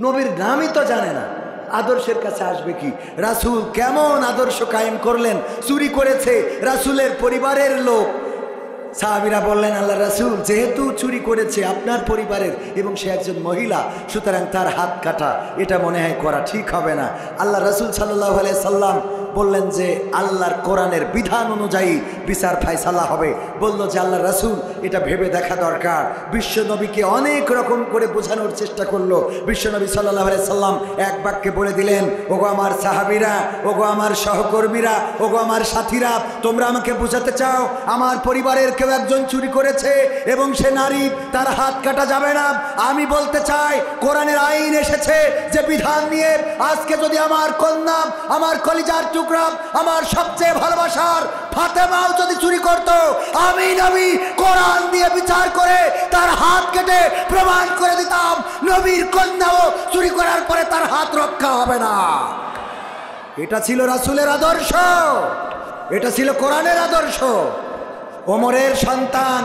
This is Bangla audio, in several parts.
নবীর নামই তো জানে না, আদর্শের কাছে আসবে কি? রাসূল কেমন আদর্শ কায়েম করলেন? চুরি করেছে রাসূলের পরিবারের লোক। সাহাবীরা বললেন, আল্লাহ রাসূল, যেহেতু চুরি করেছে আপনার পরিবারের এবং সে একজন মহিলা, সুতরাং তার হাত কাটা এটা মনে হয় করা ঠিক হবে না। আল্লাহ রাসূল সাল্লাল্লাহু আলাইহি সাল্লাম বললেন যে আল্লাহর কোরআনের বিধান অনুযায়ী বিচার ফায়সালা হবে। বলল যে আল্লাহ রাসূল, এটা ভেবে দেখা দরকার। বিশ্বনবীকে অনেক রকম করে বোঝানোর চেষ্টা করলো। বিশ্বনবী সাল্লাল্লাহু আলাইহি সাল্লাম এক বাক্যে বলে দিলেন, ওগো আমার সাহাবীরা, ওগো আমার সহকর্মীরা, ওগো আমার সাথীরা, তোমরা আমাকে বোঝাতে চাও আমার পরিবারের কেউ একজন চুরি করেছে এবং সে নারী, তার হাত কাটা যাবে না। আমি বলতে চাই, কোরআনের আইন এসেছে যে বিধান নিয়ে, আজকে যদি আমার কন্যা, আমার কলিজার টুকরা, আমার সবচেয়ে ভালোবাসার ফাতেমাও যদি চুরি করত, আমি নবী কোরআন দিয়ে বিচার করে তার হাত কেটে প্রমাণ করে দিতাম নবীর কন্যাও চুরি করার পরে তার হাত রক্ষা হবে না। এটা ছিল রাসূলের আদর্শ, এটা ছিল কোরআনের আদর্শ। ওমরের সন্তান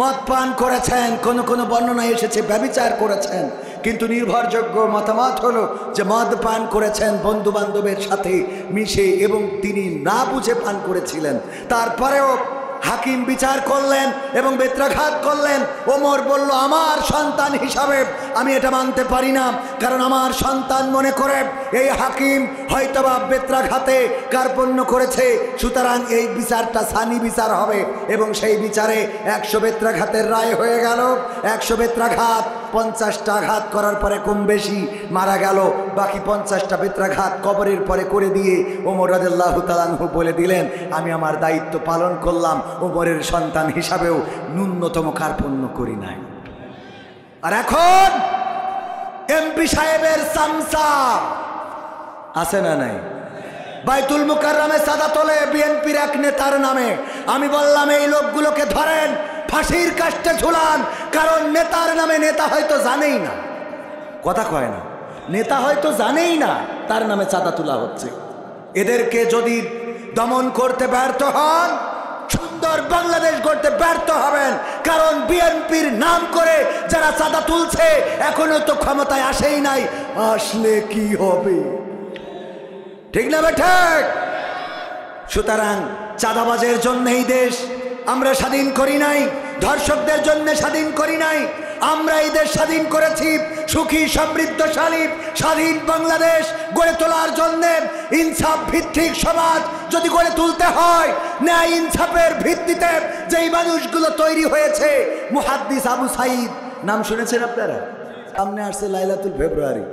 মদ পান করেছেন, কোন কোন বর্ণনায় এসেছে ব্যভিচার করেছেন, কিন্তু নির্ভরযোগ্য মতামত হলো যে মদ পান করেছেন বন্ধু বান্ধবের সাথে মিশে এবং তিনি না বুঝে পান করেছিলেন। তারপরেও হাকিম বিচার করলেন এবং বেত্রাঘাত করলেন। ওমর বলল, আমার সন্তান হিসাবে আমি এটা মানতে পারি না, কারণ আমার সন্তান মনে করে এই হাকিম হয়তোবা বেত্রাঘাতে কার্পণ্য করেছে, সুতরাং এই বিচারটা সানি বিচার হবে। এবং সেই বিচারে 100 বেত্রাঘাতের রায় হয়ে গেল। 100 বেত্রাঘাত, 50টা আঘাত করার পরে কম বেশি মারা গেল, বাকি 50টা বেত্রাঘাত কবরের পরে করে দিয়ে ওমর রাদিয়াল্লাহু তাআলা আনহু বলে দিলেন, আমি আমার দায়িত্ব পালন করলাম, ওমরের সন্তান হিসাবেও ন্যূনতম কার্পণ্য করি নাই। আর এখন এমপি সাহেবের চামচা আছে না নাই? বাইতুল মুকাররমে চাঁদা তোলে বিএনপির এক নেতার নামে। আমি বললাম, এই লোকগুলোকে ধরেন, ফাঁসির কাস্টে ঝুলান, কারণ নেতার নামে নেতা হয়তো জানেই না, কথা কয় না, নেতা হয়তো জানেই না তার নামে চাঁদা তোলা হচ্ছে। এদেরকে যদি দমন করতে ব্যর্থ হন, সুন্দর বাংলাদেশ গড়তে ব্যর্থ হবেন, কারণ বিএনপির নাম করে যারা চাঁদা তুলছে এখনো তো ক্ষমতায় আসেই নাই, আসলে কি হবে? ঠিক না ঠিক? সুতরাং চাঁদাবাজের জন্য এই দেশ আমরা স্বাধীন করি নাই, ধর্ষকদের জন্য স্বাধীন করি নাই, আমরা এই দেশ স্বাধীন করেছি সুখী সমৃদ্ধশালী স্বাধীন বাংলাদেশ গড়ে তোলার জন্য। ইনসাফ ভিত্তিক সমাজ যদি গড়ে তুলতে হয়, ন্যায় ইনসাফের ভিত্তিতে যেই মানুষগুলো তৈরি হয়েছে, মুহাদ্দিস আবু সাইদ নাম শুনেছেন আপনারা? সামনে আসছে লাইলাতুল ফেব্রুয়ারি।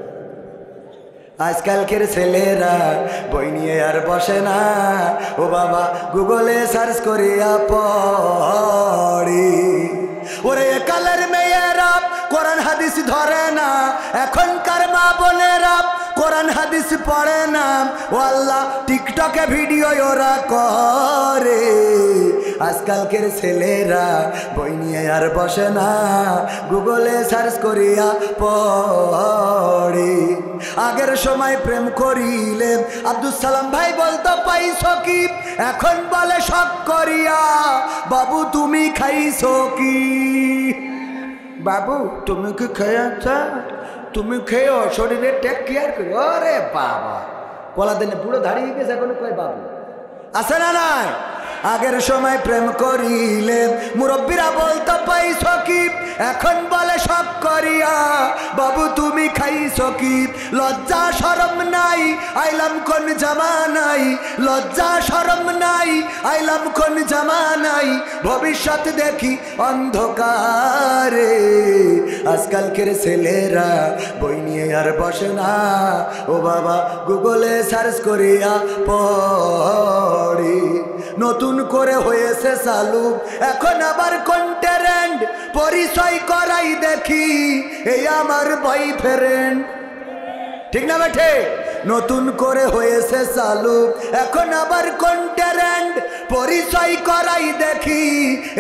আজকালকের ছেলেরা বই নিয়ে আর বসে না, ও বাবা গুগলে সার্চ করিয়া পড়ি। ওরে কালের মেয়েরা কোরআন হাদিস ধরে না, এখনকার মা বোনেরা কোরআন হাদিস পড়ে না, ও আল্লাহ টিকটকে ভিডিও ওরা করে। আজকালকের ছেলেরা বই নিয়ে আর বসে না, গুগলে সার্চ করিয়া পড়ে। আগের সময় প্রেম করিলে আব্দুল সালাম ভাই বলতো পাইছো কি, এখন বলে শখ করিয়া বাবু তুমি খাইছো কি? বাবু তুমি কি খেয়েছ? তুমি খেয়েও শরীরে টেক কেয়ার করি। ওরে বাবা, কলা দিনে পুরো দাঁড়িয়ে গেছে, এখন কয় বাবু। আছে না নাই? আগের সময় প্রেম করিলে মুরব্বীরা বলতো পাইছো কি, এখন বলে সব করিয়া বাবু তুমি খাইছো কি? লজ্জা শরম নাই, আইলাম কোন জামানাই, লজ্জা শরম নাই, আইলাম কোন জামানাই, ভবিষ্যৎ দেখি অন্ধকারে। আজকালকের ছেলেরা বই নিয়ে আর বসে না, ও বাবা গুগলে সার্চ করিয়া পড়ি। নতুন করে হয়েছে চালু এখন আবার ঠিক না বেঠে? নতুন করে হয়েছে চালু এখন আবার কন্টেন্ট, পরিচয় করাই দেখি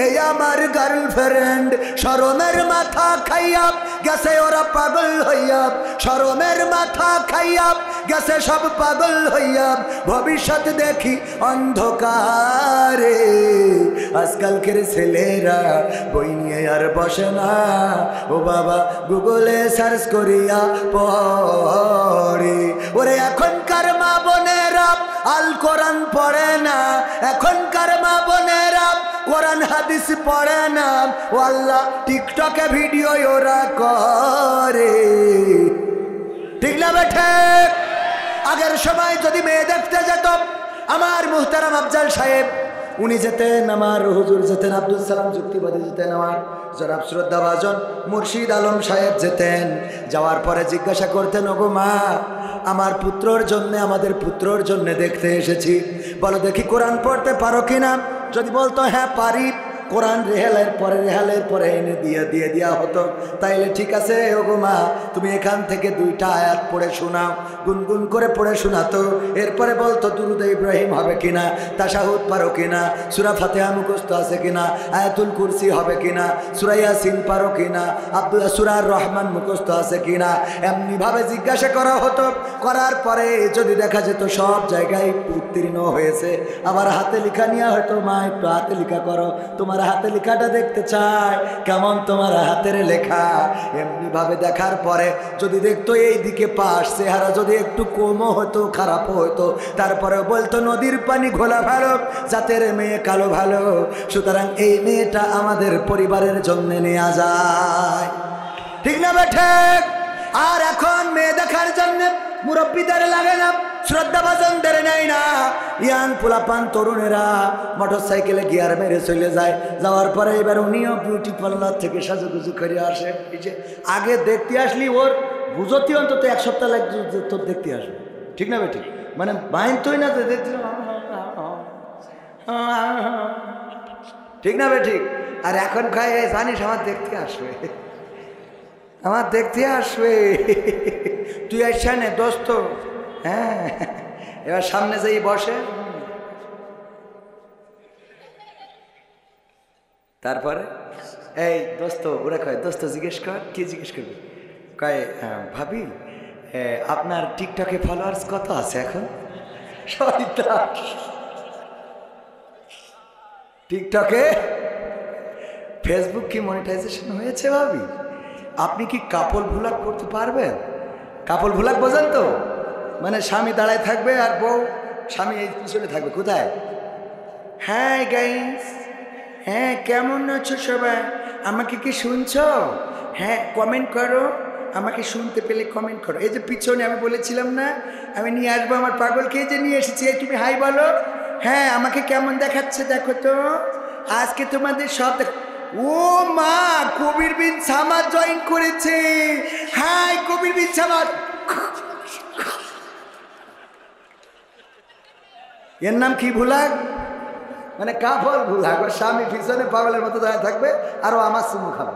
এই আমার গার্লফ্রেন্ড। শরমের মাথা খাইয়া গেছে ওরা পাগল হইয়া, শরমের মাথা খাইয়া গেছে সব পাগল হইয়া, ভবিষ্যৎ দেখি অন্ধকারে। আজকালকের ছেলেরা বই নিয়ে আর বসে না, ও বাবা গুগলে সার্চ করিয়া পড়ে। ওরে এখনকার মা বোনেরা আল কোরআন পড়ে না, এখনকার মা বোনেরা কোরআন হাদিস পড়ে না, ও আল্লাহ টিকটকে ভিডিও ওরা করে। ঠিক না বেঠে? আগের সময় যদি মেয়ে দেখতে যেত, আমার মুহতারাম আফজাল সাহেব উনি যেতেন, আমার হুজুর যেতেন, আব্দুল সালাম যুক্তিবাদী যেতেন, আমার জনাব শ্রদ্ধাভাজন মুর্শিদ আলম সাহেব যেতেন। যাওয়ার পরে জিজ্ঞাসা করতেন, ওগো মা, আমার পুত্রর জন্য, আমাদের পুত্রর জন্য দেখতে এসেছি, বলো দেখি কোরআন পড়তে পারো কিনা। যদি বলতো হ্যাঁ পারি, কোরআন রেহালের পরে এনে দিয়ে দেওয়া হতো। তাইলে ঠিক আছে ওগো মা, তুমি এখান থেকে 2টা আয়াত পড়ে শোনাও, গুনগুন করে পড়ে শোনাতো। এরপরে বলতো দুরুদ ইব্রাহিম হবে কিনা, তাশাহুদ পারো কিনা, সূরা ফাতিহা মুখস্থ আছে কিনা, আয়াতুল কুরসি হবে কিনা, সূরা ইয়াসিন পারো কিনা, সূরা রহমান মুখস্থ আছে কিনা, এমনিভাবে জিজ্ঞাসা করা হতো। করার পরে যদি দেখা যেত সব জায়গায় উত্তীর্ণ হয়েছে, আবার হাতে লেখা নিয়ে হয়তো, মা একটু হাতে লেখা করো, তোমার হাতে লেখাটা দেখতে চাই, কেমন তোমার হাতের লেখা। এমনি ভাবে দেখার পরে যদি দেখতো এই দিকে পাশ, চেহারা যদি একটু কমও হতো, খারাপও হতো, তারপরে বলতো নদীর পানি ঘোলা ভালো, জাতের মেয়ে কালো ভালো, সুতরাং এই মেয়েটা আমাদের পরিবারের জন্য নেওয়া যায়। ঠিক না বেঠে? আর এখন মেয়ে দেখার জন্য মুরব্বীদের লাগে না, শ্রদ্ধাভাজনদের নেয় না, ইয়াং পোলাপান তরুণেরা মোটর সাইকেলে গিয়ার মেরে চলে যায়। যাওয়ার পরে এবার উনিও বিউটি পার্লার থেকে সাজুগুজু করে আসে। এই যে আগে দেখতে আসলি ওর বুঝতি অন্তত 1 সপ্তাহ লাগছে তোর দেখতে আসবে। ঠিক না বেঠিক? মানে বাইন তুই না তো দেখছিল, ঠিক না বেঠিক? আর এখন খায় জানিস আমার দেখতে আসবে, আমার দেখতে আসবে, তুই আসছে না দোস্ত। হ্যাঁ, এবার সামনে যেই বসে, তারপরে এই দোস্ত, ওরা কয় দোস্ত জিজ্ঞেস কর, কি জিজ্ঞেস করবি? কয় ভাবি আপনার টিকটকে ফলোয়ার্স কত আছে এখন? টিকটকে ফেসবুক কি মনিটাইজেশন হয়েছে ভাবি? আপনি কি কাপল ভ্লগ করতে পারবেন? কাপল ভ্লগ বোঝেন তো? মানে স্বামী দাঁড়ায় থাকবে আর বউ, স্বামী এই পিছনে থাকবে। কোথায়? হ্যাঁ গাইস, হ্যাঁ কেমন আছো সবাই, আমাকে কি শুনছো? হ্যাঁ কমেন্ট করো, আমাকে শুনতে পেলে কমেন্ট করো। এই যে পিছনে আমি বলেছিলাম না আমি নিয়ে আসবো আমার পাগলকে, যে নিয়ে এসেছি, তুমি হাই বলো। হ্যাঁ আমাকে কেমন দেখাচ্ছে দেখো তো, আজকে তোমাদের সব ও মা, কবির বিন সামাদ জয়েন করেছে। হাই কবির বিন সামাদ। এর নাম কি ভুলাগ? মানে কাপড় ভুলাগ। ওর স্বামী পিছনে পাগলের মতো দাঁড়িয়ে থাকবে আর ও আমার চুমু খাবে।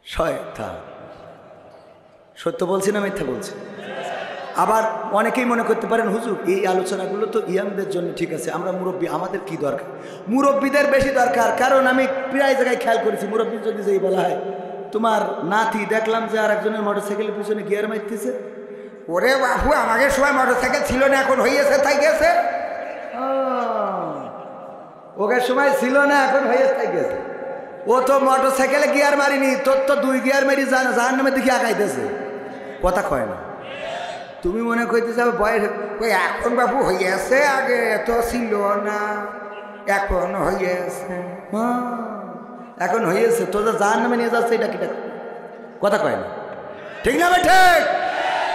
শয়তান। সত্য বলছি না মিথ্যা বলছি? আবার অনেকেই মনে করতে পারেন হুজুর এই আলোচনাগুলো তো ইয়াংদের জন্য ঠিক আছে, আমরা মুরব্বী, আমাদের কি দরকার? মুরব্বীদের বেশি দরকার, কারণ আমি প্রায় জায়গায় খেয়াল করেছি মুরব্বী যদি যেই বলা হয় তোমার নাতি দেখলাম যে আর একজনের মোটরসাইকেলের পিছনে গিয়ার মারতেছে, ওরে বাবু আমাকে সময় মোটরসাইকেল ছিল না এখন হয়েছে তাই গেছে, ওকে সময় ছিল না এখন হয়েছে তাই গেছে। ও তো মোটরসাইকেলে গিয়ার মারিনি, তোর তো 2 গিয়ার মারি জাহান নামে দেখি আগাইতেছে, কথা কয় না। তুমি মনে করতে যাবে বয়স ওই এখন বাবু হইয়াছে, আগে তো ছিল না এখন হইয়াছে। এখন হইয়াছে তো জাহান নামে নিয়ে যাচ্ছে, এটা কিটা কথা কয় না, ঠিক না ভাই? ঠিক।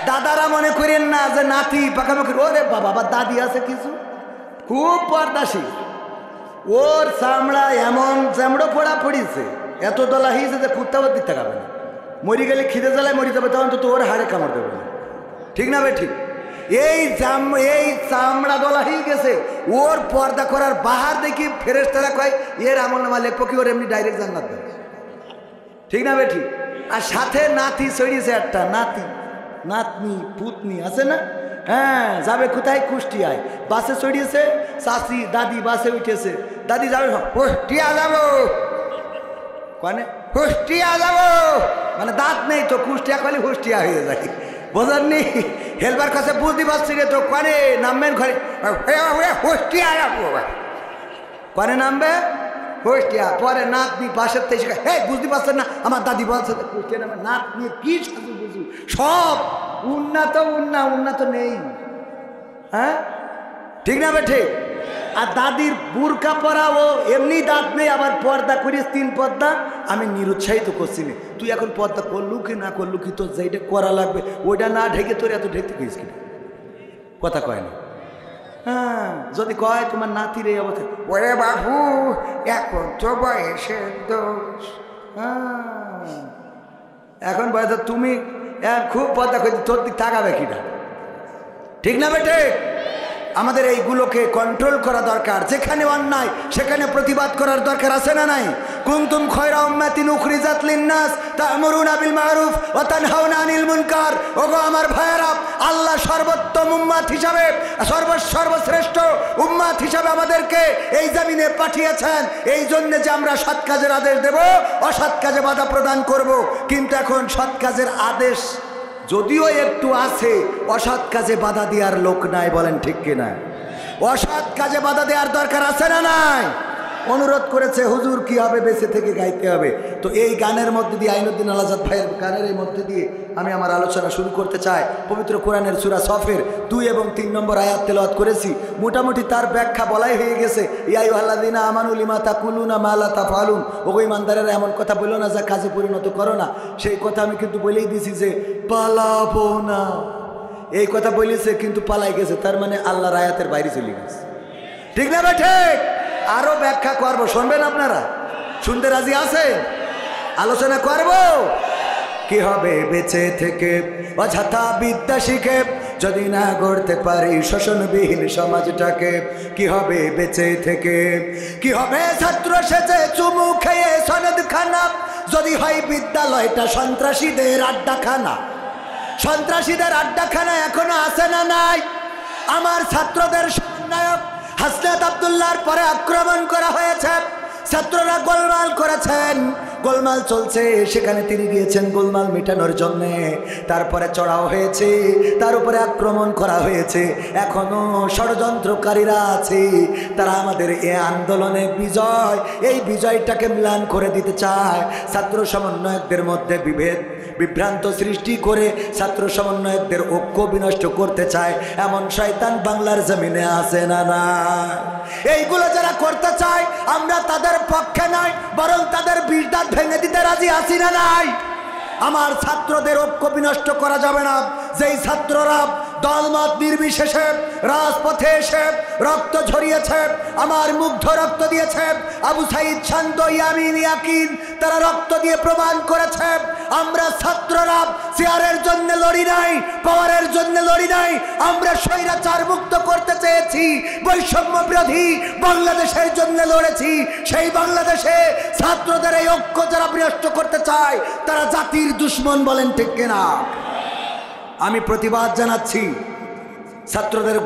দাদারা মনে করেন না যে নাতি পাকামাকি, ওরে বাবা আবার দাদি আছে কিছু খুব পর্দাশীল, ওর চামড়া এমন চামড়ো পড়া পড়িছে, এত দলা হয়েছে যে কুত্তাবার দিতে থাকাবে না, মরি গেলে খিদে জ্বালায় মরি যাবে, তখন তো ওর হাড়ে কামড় দেবে না, ঠিক না ভাই? ঠিক। এই চামড়া দলা হয়ে গেছে, ওর পর্দা করার বাহার দেখি ফেরেশতারা কয় এর আমল নামা লেখো কি, ওর এমনি ডাইরেক্ট জান্নাত দেয়, ঠিক না ভাই? ঠিক। আর সাথে নাতি চড়িয়েছে একটা, নাতি নাতনি পুতনি আছে না, হ্যাঁ যাবে কোথায়, কুষ্টিয়ায়। বাসে চড়িয়েছে, চাচি দাদি বাসে উঠেছে, দাদি যাবে কুষ্টিয়া যাবো, মানে কুষ্টিয়া যাবো, মানে দাঁত নেই তো কুষ্টিয়া খালি কুষ্টিয়া হয়ে যায়, বোঝাননি? হেলবার কাছে বুঝতে পারছি রে তো কানে নামবেন ঘরে, কুষ্টিয়া যাবো, কানে নামবে কুষ্টিয়া। পরে নাতনি পাশের থেকে হে বুঝতে পারছেন না, আমার দাদি বলছে কুষ্টিয়া নামে, নাতনি কি সাজু বুঝু সব উন্নত নেই, হ্যাঁ ঠিক না বে ঠিক? আর দাদির বুরকা পরা, ও এমনি দাঁত নেই, আবার পর্দা করিস 3 পর্দা। আমি নিরুৎসাহিত করছি না, তুই এখন পর্দা করলু কি না করলু কি, তোর যেটা করা লাগবে ওইটা না ঢেকে তোর এত ঢেকতে গেছিস কি, কথা কয় না। হ্যাঁ যদি কয় তোমার নাতির এই অবস্থা, ওরে বাবু এখন তো বয়সের দোষ, এখন বয়স তুমি খুব পর্দা করছি, তোর দিক তাকাবে কিনা, ঠিক না বেটে? আমাদের এইগুলোকে কন্ট্রোল করা দরকার, যেখানে অন্যায় সেখানে প্রতিবাদ করার দরকার আছে না নাই? কুনতুম খায়রা উম্মাতিন উখরিজাত লিন-নাস তা'মুরুনা বিল মা'রুফ ওয়া তানহাউনা আনিল মুনকার। ওগো আমার ভাইয়েরা, আল্লাহ সর্বোত্তম উম্মাত হিসাবে, সর্বশ্রেষ্ঠ উম্মাত হিসাবে আমাদেরকে এই জমিনে পাঠিয়েছেন, এই জন্য যে আমরা সৎ কাজের আদেশ দেব, অসৎ কাজে বাধা প্রদান করব। কিন্তু এখন সৎ কাজের আদেশ যদিও একটু আছে, অসৎ কাজে বাধা দেওয়ার লোক নাই, বলেন ঠিক কিনা? অসৎ কাজে বাধা দেওয়ার দরকার আছে না নাই? অনুরোধ করেছে হুজুর কি হবে, বেঁচে থেকে গাইতে হবে। তো এই গানের মধ্যে দিয়ে, আইনুদ্দিন আল আজাদ ভাইয়ের গানের এই মধ্যে দিয়ে আমি আমার আলোচনা শুরু করতে চাই। পবিত্র কোরআনের সূরা সফের 2 এবং 3 নম্বর আয়াত তেলাওয়াত করেছি, মোটামুটি তার ব্যাখ্যা বলাই হয়ে গেছে। ইয়া আইয়ুহাল্লাযীনা আমানু লিমা তাকুলুনা মা লা তাফআলুন, ওগো ঈমানদারেরা এমন কথা বলো না যা কাজে পরিণত করো না। সেই কথা আমি কিন্তু বলেই দিয়েছি যে পালাবো না, এই কথা বলেছে কিন্তু পালাই গেছে, তার মানে আল্লাহর আয়াতের বাইরে চলে গেছে, ঠিক না ভাই? ঠিক। আরো ব্যাখ্যা করবো, শুনবেন আপনারা? শুনতে রাজি আছেন? আলোচনা করব কি হবে বেঁচে থেকে অযথা বিদ্যা শিখে, যদি না গড়তে পারি শোষণবিহীন সমাজটাকে। কি হবে বেঁচে থেকে, কি হবে ছাত্র সেজে চুমু খেয়ে সনদখানা, যদি হয় বিদ্যালয়টা সন্ত্রাসীদের আড্ডাখানা। সন্ত্রাসীদের আড্ডাখানা এখনো আছে না নাই? আমার ছাত্রদের সমন্বয়ক হাসনাত আব্দুল্লাহর পরে আক্রমণ করা হয়েছে, ছাত্ররা গোলমাল করেছেন, গোলমাল চলছে, সেখানে তিনি গিয়েছেন গোলমাল মেটানোর জন্যে। তারপরে চড়াও হয়েছে, তার উপরে আক্রমণ করা হয়েছে। এখনো ষড়যন্ত্রকারীরা আছে, তারা আমাদের এই আন্দোলনের বিজয়, এই বিজয়টাকে ম্লান করে দিতে চায়। ছাত্র সমন্বয়কদের মধ্যে বিভ্রান্ত সৃষ্টি করে ছাত্র সমন্বয়কদের ঐক্য বিনষ্ট করতে চায়, এমন শয়তান বাংলার জমিনে আছে না না? এইগুলো যারা করতে চায় আমরা তাদের পক্ষে নয়, বরং তাদের বিষ-দাঁত ভেঙে দিতে রাজি আছি না নাই? আমার ছাত্রদের ঐক্য বিনষ্ট করা যাবে না। যেই ছাত্ররা দলমত নির্বিশেষে রাজপথে এসে রক্ত ঝরিয়েছে, আমার মুগ্ধ রক্ত দিয়েছে, আবু সাইদ, শান্ত, ইয়ামিন, ইয়াকিন, তারা রক্ত দিয়ে প্রমাণ করেছে আমরা ছাত্ররা চেয়ারের জন্য লড়ি নাই, পাওয়ারের জন্য লড়ি নাই, আমরা স্বৈরাচার মুক্ত করতে চেয়েছি, বৈষম্য বিরোধী বাংলাদেশের জন্য লড়েছি। সেই বাংলাদেশে ছাত্রদের এই ঐক্য যারা বিনষ্ট করতে চায় তারা জাতির দুশ্মন, বলেন ঠিক কিনা? আমি প্রতিবাদ জানাচ্ছি ছাত্রদের।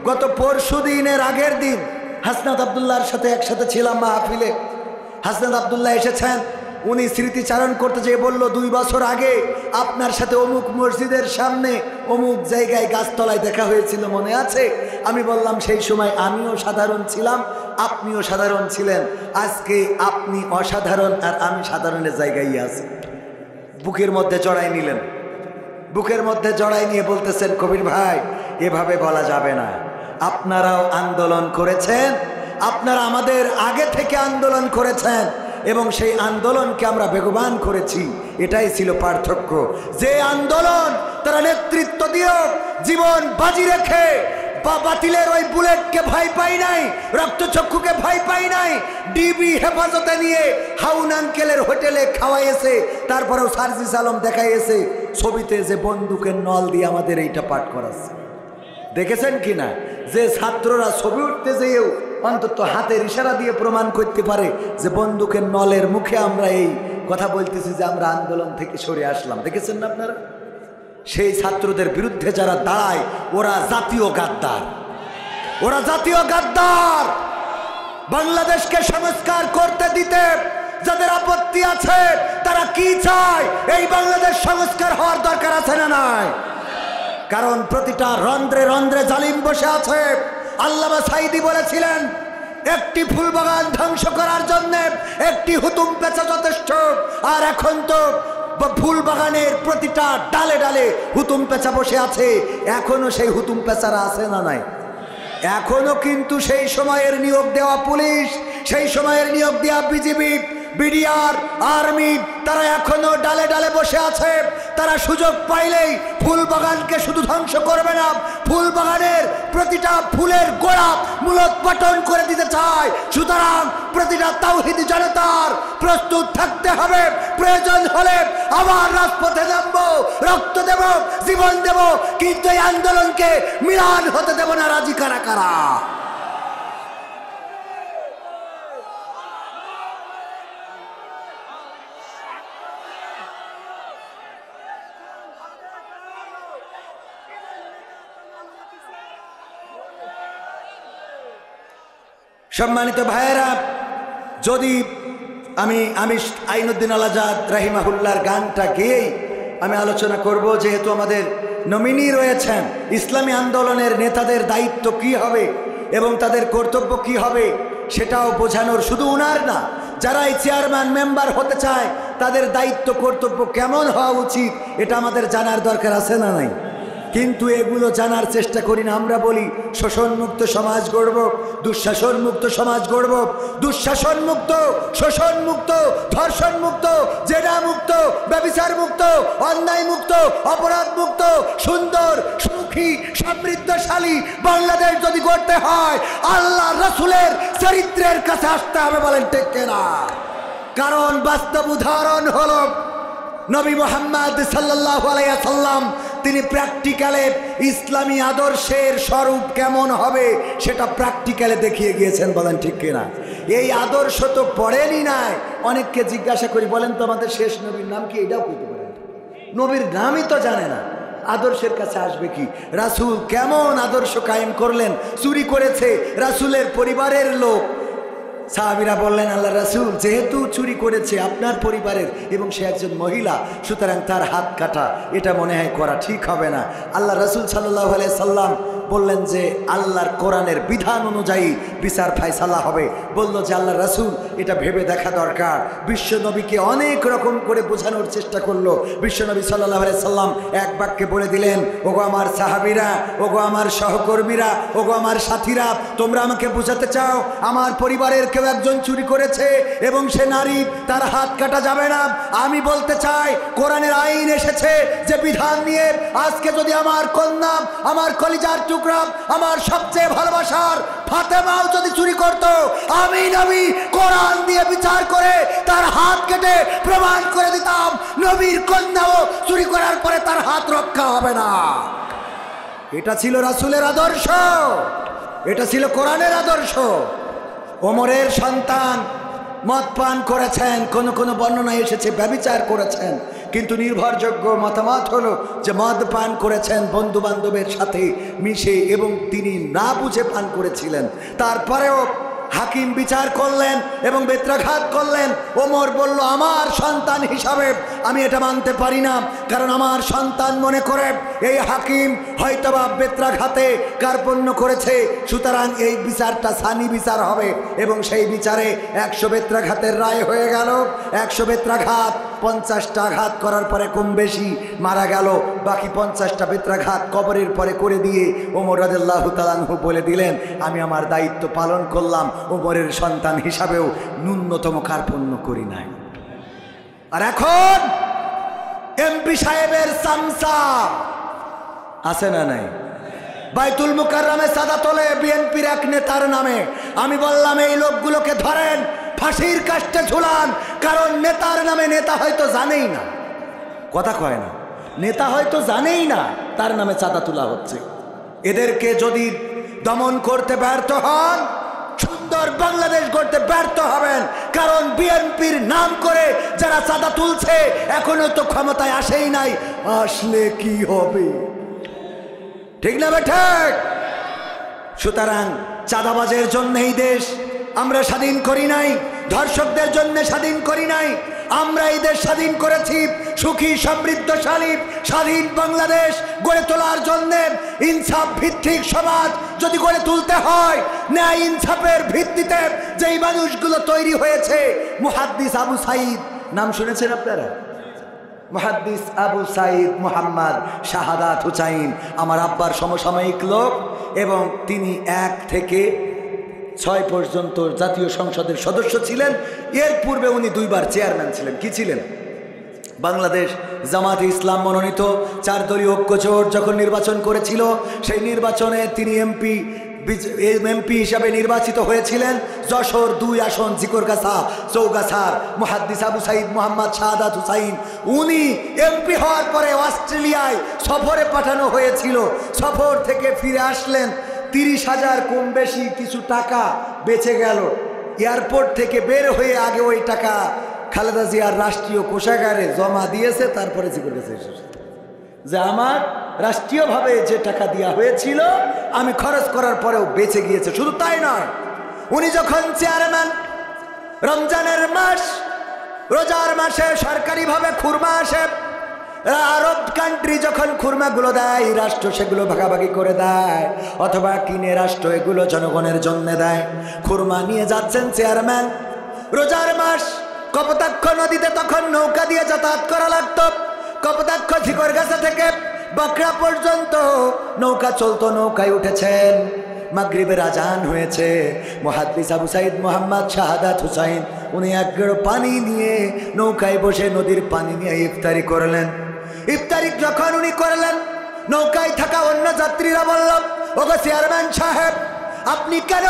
গত পরশুদিনের আগের দিন হাসনাত আব্দুল্লাহর সাথে একসাথে ছিলাম মাহফিলে। হাসনাত আব্দুল্লাহ এসেছেন, উনি স্মৃতিচারণ করতে যেয়ে বলল 2 বছর আগে আপনার সাথে অমুক মসজিদের সামনে অমুক জায়গায় গাছতলায় দেখা হয়েছিল, মনে আছে? আমি বললাম সেই সময় আমিও সাধারণ ছিলাম, আপনিও সাধারণ ছিলেন, আজকে আপনি অসাধারণ আর আমি সাধারণের জায়গায় আছি। বুকের মধ্যে জড়াই নিলেন, বুকের মধ্যে জড়াই নিয়ে বলতেছেন কবির ভাই এভাবে বলা যাবে না, আপনারাও আন্দোলন করেছেন, আপনারা আমাদের আগে থেকে আন্দোলন করেছেন এবং সেই আন্দোলনকে আমরা বেগবান করেছি, এটাই ছিল পার্থক্য। যে আন্দোলন তারা নেতৃত্ব দিয়েও জীবন বাজি রেখে বাতিলের ওই বুলেটকে ভয় পাই নাই, রক্তচক্ষুকে ভয় পাই নাই, ডিবি হেফাজতে নিয়ে হাউন আঙ্কেলের হোটেলে খাওয়াইয়েছে, তারপরেও সার্জিস আলম দেখাইয়েছে ছবিতে যে বন্দুকের নল দিয়ে আমাদের এইটা পাঠ করাচ্ছে। দেখেছেন কিনা? যে ছাত্ররা ছবি উঠতে যেয়েও অন্তত হাতের ইশারা দিয়ে প্রমাণ করতে পারে যে বন্দুকের নলের মুখে আমরা এই কথা বলতেছি যে আমরা আন্দোলন থেকে সরে আসলাম, দেখেছেন না আপনারা? সেই ছাত্রদের বিরুদ্ধে যারা দাঁড়ায় ওরা জাতীয় গাদ্দার, ওরা জাতীয় গাদ্দার। বাংলাদেশকে সংস্কার করতে দিতে যাদের আপত্তি আছে তারা কি চায়? এই বাংলাদেশ সংস্কার হওয়ার দরকার আছে না নাই? কারণ প্রতিটা রন্ধ্রে রন্ধ্রে জালিম বসে আছে। আল্লামা সাঈদী বলেছিলেন, একটি ফুল বাগান ধ্বংস করার জন্য একটি হুতুম পেঁচা যথেষ্ট। আর এখন তো ফুল বাগানের প্রতিটা ডালে ডালে হুতুম পেঁচা বসে আছে। এখনো সেই হুতুম পেঁচারা আছে না নাই? এখনো কিন্তু সেই সময়ের নিয়োগ দেওয়া পুলিশ, সেই সময়ের নিয়োগ দেওয়া বিজিবি, বিডিআর, আর্মি, তারা এখনো ডালে ডালে বসে আছে। তারা সুযোগ পাইলেই ফুল বাগানকে শুধু ধ্বংস করবে না, ফুল বাগানের প্রতিটা ফুলের গোড়া মূলোৎপাটন করে দিতে চায়। সুতরাং প্রতিটা তাওহীদি জনতার প্রস্তুত থাকতে হবে, প্রয়োজন হলে আবার রাজপথে নামবো, রক্ত দেব, জীবন দেব, কিন্তু এই আন্দোলনকে মিলান হতে দেব না। রাজি কারা কারা? সম্মানিত ভাইয়েরা, যদি আমি আইনুদ্দিন আল আজাদ রাহিমাহুল্লাহর গানটা গেয়েই আমি আলোচনা করব, যেহেতু আমাদের নমিনি রয়েছেন, ইসলামী আন্দোলনের নেতাদের দায়িত্ব কি হবে এবং তাদের কর্তব্য কি হবে সেটাও বোঝানোর, শুধু উনার না, যারা এই চেয়ারম্যান মেম্বার হতে চায় তাদের দায়িত্ব কর্তব্য কেমন হওয়া উচিত এটা আমাদের জানার দরকার আছে না নাই? কিন্তু এগুলো জানার চেষ্টা করি না। আমরা বলি শোষণমুক্ত সমাজ গড়ব, দুঃশাসনমুক্ত সমাজ গড়ব, দুঃশাসনমুক্ত, শোষণমুক্ত, ধর্ষণমুক্ত, জেনামুক্ত, ব্যভিচারমুক্ত, অন্যায়মুক্ত, অপরাধমুক্ত, সুন্দর, সুখী, সমৃদ্ধশালী বাংলাদেশ যদি গড়তে হয় আল্লাহ রাসূলের চরিত্রের কাছে আসতে হবে। বলেন ঠিক কিনা? কারণ বাস্তব উদাহরণ হলো নবী মুহাম্মদ সাল্লাল্লাহু আলাইহি ওয়াসাল্লাম। তিনি প্র্যাকটিক্যালে ইসলামী আদর্শের স্বরূপ কেমন হবে সেটা প্র্যাকটিক্যালে দেখিয়ে গিয়েছেন। বলেন ঠিক কিনা? এই আদর্শ তো পড়েনি নাই। অনেককে জিজ্ঞাসা করি, বলেন তো আমাদের শেষ নবীর নাম কি? এটাও বলতে পারেন, নবীর নামই তো জানে না। আদর্শের কাছে আসবে কি? রাসূল কেমন আদর্শ কায়েম করলেন? চুরি করেছে রাসূলের পরিবারের লোক। সাহাবীরা বললেন, আল্লাহ রাসূল, যেহেতু চুরি করেছে আপনার পরিবারের এবং সে একজন মহিলা, সুতরাং তার হাত কাটা এটা মনে হয় করা ঠিক হবে না। আল্লাহ রাসূল সাল্লাল্লাহু আলাইহি সাল্লাম বললেন যে আল্লাহর কোরআনের বিধান অনুযায়ী বিচার ফায়সালা হবে। বলল যে আল্লাহ রাসূল, এটা ভেবে দেখা দরকার। বিশ্বনবীকে অনেক রকম করে বোঝানোর চেষ্টা করলো। বিশ্বনবী সাল্লাল্লাহু আলাইহি সাল্লাম এক বাক্যে বলে দিলেন, ওগো আমার সাহাবীরা, ওগো আমার সহকর্মীরা, ওগো আমার সাথীরা, তোমরা আমাকে বোঝাতে চাও আমার পরিবারের কেউ একজন চুরি করেছে এবং সে নারী, তার হাত কাটা যাবে না। আমি বলতে চাই কোরআনের আইন এসেছে যে বিধান নিয়ে, আজকে যদি আমার কন্যা, আমার কলিজার টুকরা, আমার সবচেয়ে ভালোবাসার ফাতেমাও যদি চুরি করত, আমি নবী কোরআন দিয়ে বিচার করে তার হাত কেটে প্রমাণ করে দিতাম নবীর কন্যাও চুরি করার পরে তার হাত রক্ষা হবে না। এটা ছিল রাসূলের আদর্শ, এটা ছিল কোরআনের আদর্শ। ওমরের সন্তান মদ পান করেছেন, কোন কোন বর্ণনায় এসেছে ব্যভিচার করেছেন, কিন্তু নির্ভরযোগ্য মতামত হলো যে মদ পান করেছেন বন্ধু বান্ধবের সাথে মিশে এবং তিনি না বুঝে পান করেছিলেন। তারপরেও হাকিম বিচার করলেন এবং বেত্রাঘাত করলেন। ওমর বলল, আমার সন্তান হিসাবে আমি এটা মানতে পারি না, কারণ আমার সন্তান মনে করে এই হাকিম হয়তোবা বেত্রাঘাতে কার্পণ্য করেছে, সুতরাং এই বিচারটা সানি বিচার হবে। এবং সেই বিচারে 100 বেত্রাঘাতের রায় হয়ে গেল। 100 বেত্রাঘাত, 50টা আঘাত করার পরে কম বেশি মারা গেল। বাকি 50টা বেত্রাঘাত কবরের পরে করে দিয়ে ওমর রাদিয়াল্লাহু তাআলা আনহু বলে দিলেন, আমি আমার দায়িত্ব পালন করলাম, ওমরের সন্তান হিসাবেও ন্যূনতম কার্পণ্য করি নাই। আর এখন এমপি সাহেবের চামচা আছে না নাই? বাইতুল মুকাররমে সাদা তোলে বিএনপির এক নেতার নামে। আমি বললাম, এই লোকগুলোকে ধরেন, ফাঁসির কাস্টে ঝুলান, কারণ নেতার নামে নেতা হয়তো জানেই না, কথা কয় না, নেতা হয়তো জানেই না তার নামে চাঁদা তোলা হচ্ছে। এদেরকে যদি দমন করতে ব্যর্থ হন, সুন্দর বাংলাদেশ গড়তে ব্যর্থ হবেন, কারণ বিএনপির নাম করে যারা চাঁদা তুলছে এখনো তো ক্ষমতায় আসেই নাই, আসলে কি হবে? ঠিক না ঠিক? সুতরাং চাঁদাবাজের জন্য এই দেশ আমরা স্বাধীন করি নাই, ধর্ষকদের জন্য স্বাধীন করি নাই, আমরা এই দেশ স্বাধীন করেছি সুখী সমৃদ্ধশালী স্বাধীন বাংলাদেশ গড়ে তোলার জন্য। ইনসাফ ভিত্তিক সমাজ যদি গড়ে তুলতে হয়, ন্যায় ইনসাফের ভিত্তিতে যেই মানুষগুলো তৈরি হয়েছে, মুহাদ্দিস আবু সাঈদ নাম শুনেছেন আপনারা? মুহাদ্দিস আবু সাঈদ মুহাম্মদ শাহাদাত হুসাইন আমার আব্বার সমসাময়িক লোক, এবং তিনি 1 থেকে 6 পর্যন্ত জাতীয় সংসদের সদস্য ছিলেন। এর পূর্বে উনি 2 বার চেয়ারম্যান ছিলেন। কি ছিলেন? বাংলাদেশ জামাতে ইসলাম মনোনীত 4 দলীয় ঐক্যজোট যখন নির্বাচন করেছিল, সেই নির্বাচনে তিনি এমপি হিসাবে নির্বাচিত হয়েছিলেন। যশোর 2 আসন জিকরগাছা চৌগাছার মুহাদ্দিস আবু সাঈদ মুহাম্মদ শাহাদাত হুসাইন, উনি এমপি হওয়ার পরে অস্ট্রেলিয়ায় সফরে পাঠানো হয়েছিল। সফর থেকে ফিরে আসলেন, 30,000 কম বেশি কিছু টাকা বেঁচে গেল। এয়ারপোর্ট থেকে বের হয়ে আগে ওই টাকা খালেদা জিয়ার রাষ্ট্রীয় কোষাগারে জমা দিয়েছে, তারপরে জিজ্ঞেস এসেছে যে আমার রাষ্ট্রীয়ভাবে যে টাকা দেওয়া হয়েছিল আমি খরচ করার পরেও বেঁচে গিয়েছে। শুধু তাই নয়, উনি যখন চেয়ারম্যান, রমজানের মাস, রোজার মাসে সরকারিভাবে খুরমা আসে, আরব কান্ট্রি যখন খুরমাগুলো দেয়, রাষ্ট্র সেগুলো ভাগাভাগি করে দেয় অথবা কিনে রাষ্ট্র এগুলো জনগণের জন্য দেয়। খুরমা নিয়ে যাচ্ছেন চেয়ারম্যান, রোজার মাস, কপোতাক্ষ নদীতে তখন নৌকা দিয়ে যাতায়াত করা লাগতো। কপোতাক্ষ ঝিকরগাছা থেকে বকরা পর্যন্ত নৌকা চলতো, নৌকায় উঠেছেন। মাগরিবের আজান হয়েছে, মুহাদ্দিস আবু সাঈদ মুহাম্মদ শাহাদাত হুসাইন উনি 1 গেড়ো পানি নিয়ে নৌকায় বসে নদীর পানি নিয়ে ইফতারি করলেন। ইফতারি যখন উনি করলেন, নৌকায় থাকা অন্য যাত্রীরা বলল, ওগো চেয়ারম্যান সাহেব, আপনি কেন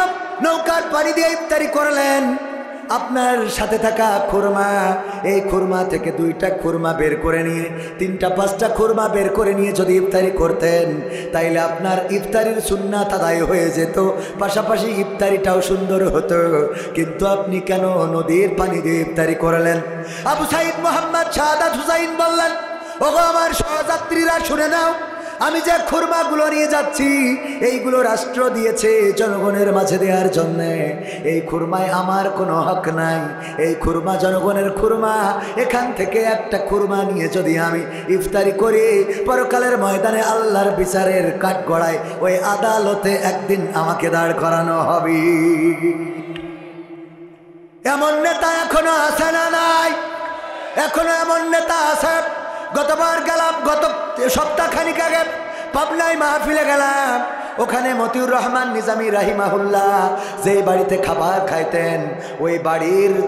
নৌকার পানি দিয়ে ইফতারি করলেন? আপনার সাথে থাকা খুরমা, এই খুরমা থেকে 2টা খুরমা বের করে নিয়ে 3টা 5টা খুরমা বের করে নিয়ে যদি ইফতারি করতেন, তাইলে আপনার ইফতারির সুন্নাত আদায় হয়ে যেত, পাশাপাশি ইফতারিটাও সুন্দর হতো। কিন্তু আপনি কেন নদীর পানি দিয়ে ইফতারি করলেন? আবু সাঈদ মুহাম্মদ শাহাদাত হুসাইন বললেন, ওগো আমার সহযাত্রীরা শুনে নাও, আমি যে খুরমাগুলো নিয়ে যাচ্ছি এইগুলো রাষ্ট্র দিয়েছে জনগণের মাঝে দেওয়ার জন্য। এই খুরমায় আমার কোনো হক নাই, এই খুরমা জনগণের খুরমা। এখান থেকে একটা খুরমা নিয়ে যদি আমি ইফতারি করি, পরকালের ময়দানে আল্লাহর বিচারের কাঠগড়ায় ওই আদালতে একদিন আমাকে দাঁড় করানো হবে। এমন নেতা এখনো আছে না নাই? এখনো এমন নেতা আছে। গতবার গেলাম, গত সপ্তাহখানিক আগে পাবনায় মাহফিলে গেলাম, ওখানে মতিউর রহমান নিজামী রাহিমাহুল্লাহ যেই বাড়িতে খাবার খাইতেন, ওই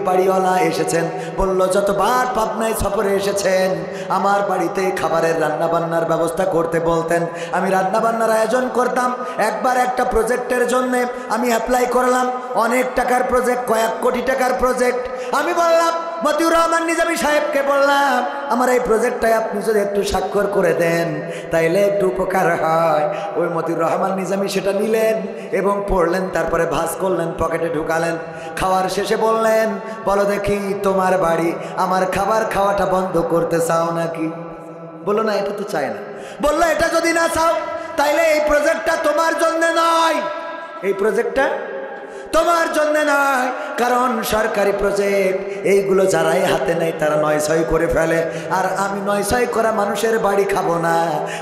বাড়িওয়ালা এসেছেন, বলল যতবার পাবনায় সফরে এসেছেন আমার বাড়িতে খাবারের রান্নাবান্নার ব্যবস্থা করতে বলতেন, আমি রান্নাবান্নার আয়োজন করতাম। একবার একটা প্রজেক্টের জন্য আমি অ্যাপ্লাই করলাম, অনেক টাকার প্রজেক্ট, কয়েক কোটি টাকার প্রজেক্ট। আমি বললাম মতিউর রহমান নিজামী সাহেবকে, বললাম আমার এই প্রজেক্টটায় আপনি যদি একটু স্বাক্ষর করে দেন তাইলে একটু উপকার হয়। ওই মতিউর রহমান নিজামী সেটা নিলেন এবং পড়লেন, তারপরে ভাঁজ করলেন, পকেটে ঢুকালেন। খাওয়ার শেষে বললেন, বলো দেখি তোমার বাড়ি আমার খাবার খাওয়াটা বন্ধ করতে চাও নাকি? বললো না, এটা তো চাই না। বললো এটা যদি না চাও তাইলে এই প্রজেক্টটা তোমার জন্য নয়, এই প্রজেক্টটা তোমার জন্য নয়, কারণ সরকারি প্রজেক্ট এইগুলো যারাই হাতে নেয় তারা 9-6 করে ফেলে, আর আমি 9-6 করা মানুষের বাড়ি খাবো না।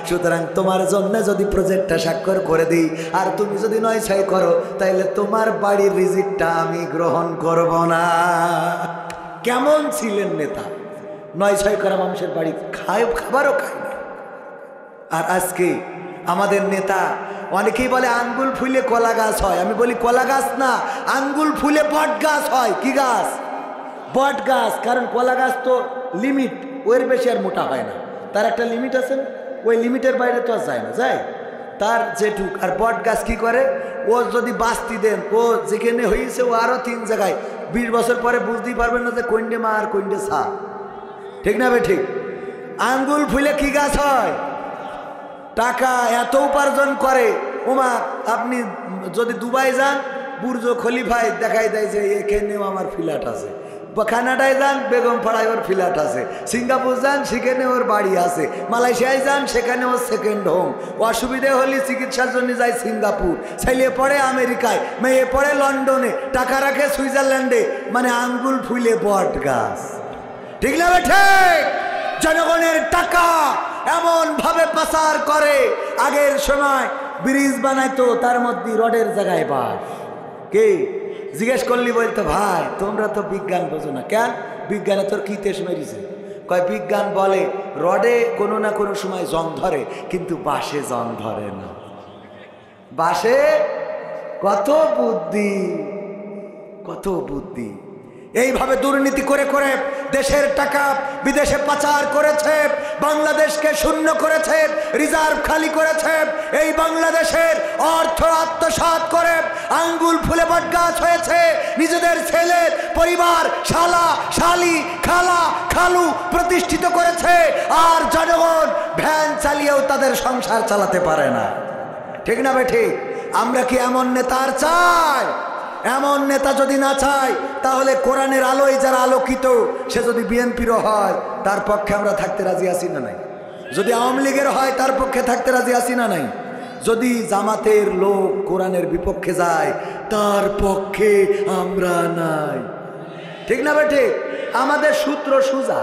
সুতরাং তোমার জন্য যদি প্রজেক্টটা স্বাক্ষর করে দিই আর তুমি যদি 9-6 করো, তাইলে তোমার বাড়ির রিজিকটা আমি গ্রহণ করব না। কেমন ছিলেন নেতা? 9-6 করা মানুষের বাড়ি খাবারও খায় না। আর আজকে আমাদের নেতা, অনেকেই বলে আঙ্গুল ফুলে কলা গাছ হয়, আমি বলি কলা গাছ না, আঙ্গুল ফুলে বট গাছ হয়। কি গাছ? বট গাছ। কারণ কলা গাছ তো লিমিট, ওর বেশি আর মোটা হয় না, তার একটা লিমিট আছে, ওই লিমিটের বাইরে তো আর যায় না, যায় তার যেটুক। আর বট গাছ কি করে, ও যদি বাস্তি দেন, ও যেখানে হয়েছে ও আরও 3 জায়গায় 20 বছর পরে বুঝতেই পারবেন না যে কোনটে মা আর কোনটে সা। ঠিক না বে ঠিক? আঙ্গুল ফুলে কি গাছ হয়? টাকা এত উপার্জন করে। ওমা, আপনি যদি দুবাই যান বুর্জ খলিফায় দেখাই দেয় যে এখানেও আমার ফ্ল্যাট আছে, কানাডায় যান বেগম পাড়ায় ওর ফ্ল্যাট আছে, সিঙ্গাপুর যান সেখানে ওর বাড়ি আছে, মালয়েশিয়ায় যান সেখানে ওর সেকেন্ড হোম। অসুবিধে হলে চিকিৎসার জন্য যায় সিঙ্গাপুর, ছেলে পড়ে আমেরিকায়, মেয়ে পড়ে লন্ডনে, টাকা রাখে সুইজারল্যান্ডে, মানে আঙ্গুল ফুলে বট গাছ। ঠিক না ঠিক? জনগণের টাকা এমন ভাবে পাচার করে। আগের সময় ব্রিজ বানাইতো, তার মধ্যে রডের জায়গায় বাস। কে জিজ্ঞেস করলি বলতো ভাই তোমরা তো বিজ্ঞান বোঝো না। কেন? বিজ্ঞানে তোর কি তেজ মেরিছে? কয় বিজ্ঞান বলে রডে কোনো না কোনো সময় জং ধরে, কিন্তু বাসে জং ধরে না। বাসে কত বুদ্ধি, কত বুদ্ধি। এইভাবে দুর্নীতি করে করে দেশের টাকা বিদেশে পাচার করেছে, বাংলাদেশকে শূন্য করেছে, রিজার্ভ খালি করেছে। এই বাংলাদেশের অর্থ আত্মসাৎ করে আঙ্গুল ফুলে বটগাছ হয়েছে। নিজেদের ছেলে পরিবার, শালা শালি, খালা খালু প্রতিষ্ঠিত করেছে, আর জনগণ ভ্যান চালিয়েও তাদের সংসার চালাতে পারে না। ঠিক না ঠিক? আমরা কি এমন নেতার চাই? এমন নেতা যদি না চাই, তাহলে কোরআনের আলোয় যারা আলোকিত, সে যদি বিএনপিরও হয় তার পক্ষে আমরা থাকতে রাজি আছি না নাই? যদি আওয়ামী লীগের হয় তার পক্ষে থাকতে রাজি আছি না নাই? যদি জামাতের লোক কোরআনের বিপক্ষে যায় তার পক্ষে আমরা নাই। ঠিক না ঠিক? আমাদের সূত্র সুজা,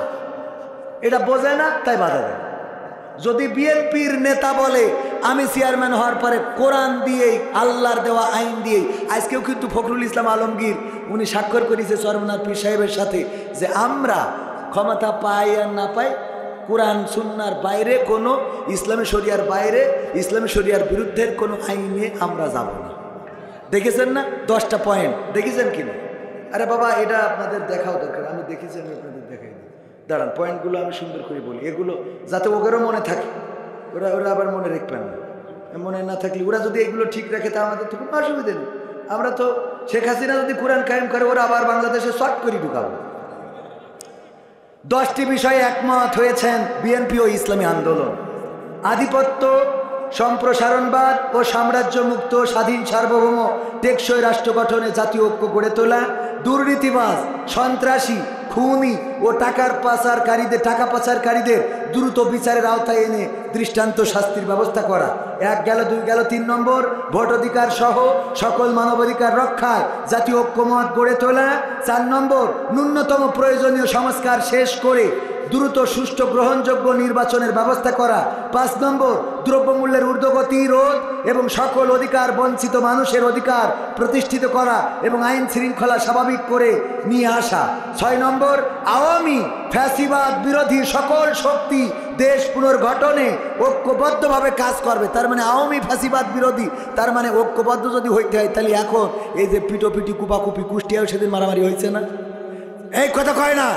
এটা বোঝে না তাই বাধা দেয়। যদি বিএনপির নেতা বলে আমি চেয়ারম্যান হওয়ার পরে কোরআন দিয়েই, আল্লাহর দেওয়া আইন দিয়েই, আজকেও কিন্তু ফখরুল ইসলাম আলমগীর উনি স্বাক্ষর করেছে চরমনার পীর সাহেবের সাথে যে আমরা ক্ষমতা পাই আর না পাই, কোরআন সুন্নার বাইরে কোনো, ইসলামী শরিয়ার বাইরে, ইসলামী শরিয়ার বিরুদ্ধের কোনো আইনে আমরা যাব না। দেখেছেন না 10টা পয়েন্ট? দেখেছেন কিনা? আরে বাবা এটা আপনাদের দেখাও দরকার। আমি দেখেছি, আমি আপনাদের দেখাই দিই। দাঁড়ান, পয়েন্টগুলো আমি সুন্দর করে বলি, এগুলো যাতে ওদেরও মনে থাকে। ওরা আবার মনে রাখবেন না, মনে না থাকলে ওরা যদি এগুলো ঠিক রাখে তা আমাদের তো কোনো অসুবিধা নেই। আমরা তো শেখ হাসিনা যদি কোরআন কায়েম করে, ওরা আবার বাংলাদেশে শর্ট করে ঢুকাবো। 10টি বিষয়ে একমত হয়েছেন বিএনপি ও ইসলামী আন্দোলন। আধিপত্য, সম্প্রসারণবাদ ও সাম্রাজ্য মুক্ত স্বাধীন সার্বভৌম টেকসই রাষ্ট্র গঠনে জাতীয় ঐক্য গড়ে তোলা, দুর্নীতিবাজ, সন্ত্রাসী, খুনি ও টাকা পাচারকারীদের দ্রুত বিচারের আওতায় এনে দৃষ্টান্ত শাস্তির ব্যবস্থা করা। 1 গেল 2 গেল 3 নম্বর, ভোটাধিকার সহ সকল মানবাধিকার রক্ষায় জাতীয় ঐক্যমত গড়ে তোলা। 4 নম্বর, ন্যূনতম প্রয়োজনীয় সংস্কার শেষ করে দ্রুত সুষ্ঠু গ্রহণযোগ্য নির্বাচনের ব্যবস্থা করা। 5 নম্বর, দ্রব্যমূল্যের ঊর্ধ্বগতি রোধ এবং সকল অধিকার বঞ্চিত মানুষের অধিকার প্রতিষ্ঠিত করা এবং আইন শৃঙ্খলা স্বাভাবিক করে নিয়ে আসা। 6 নম্বর, আওয়ামী ফ্যাসিবাদ বিরোধী সকল শক্তি দেশ পুনর্গঠনে ঐক্যবদ্ধভাবে কাজ করবে। তার মানে আওয়ামী ফ্যাসিবাদ বিরোধী, তার মানে ঐক্যবদ্ধ যদি হইতে হয় তাহলে এখন এই যে পিটোপিটি কুপাকুপি, কুষ্টিয়াও সেদিন মারামারি হয়েছে না? এই কথা কয় না?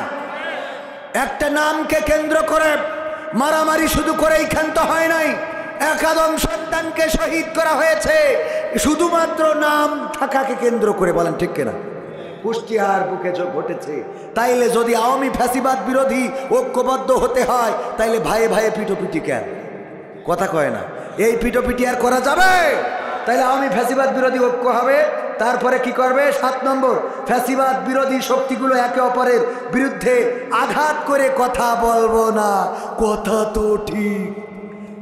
একটা নামকে কেন্দ্র করে মারামারি শুধু করেই ক্ষান্ত হয় নাই, একাদম সন্তানকে শহীদ করা হয়েছে শুধুমাত্র নাম থাকাকে কেন্দ্র করে। বলেন ঠিক কিনা? কুষ্টিয়ার বুকে ঘটেছে। তাইলে যদি আওয়ামী ফ্যাসিবাদ বিরোধী ঐক্যবদ্ধ হতে হয়, তাইলে ভাইয়ে ভাইয়ে পিটোপিটি কেন? কথা কয় না? এই পিটোপিটি আর করা যাবে? তাইলে আওয়ামী ফ্যাসিবাদ বিরোধী ঐক্য হবে। তারপরে কি করবে? 7 নম্বর, ফ্যাসিবাদ বিরোধী শক্তিগুলো একে অপরের বিরুদ্ধে আঘাত করে কথা বলবো না। কথা তো ঠিক,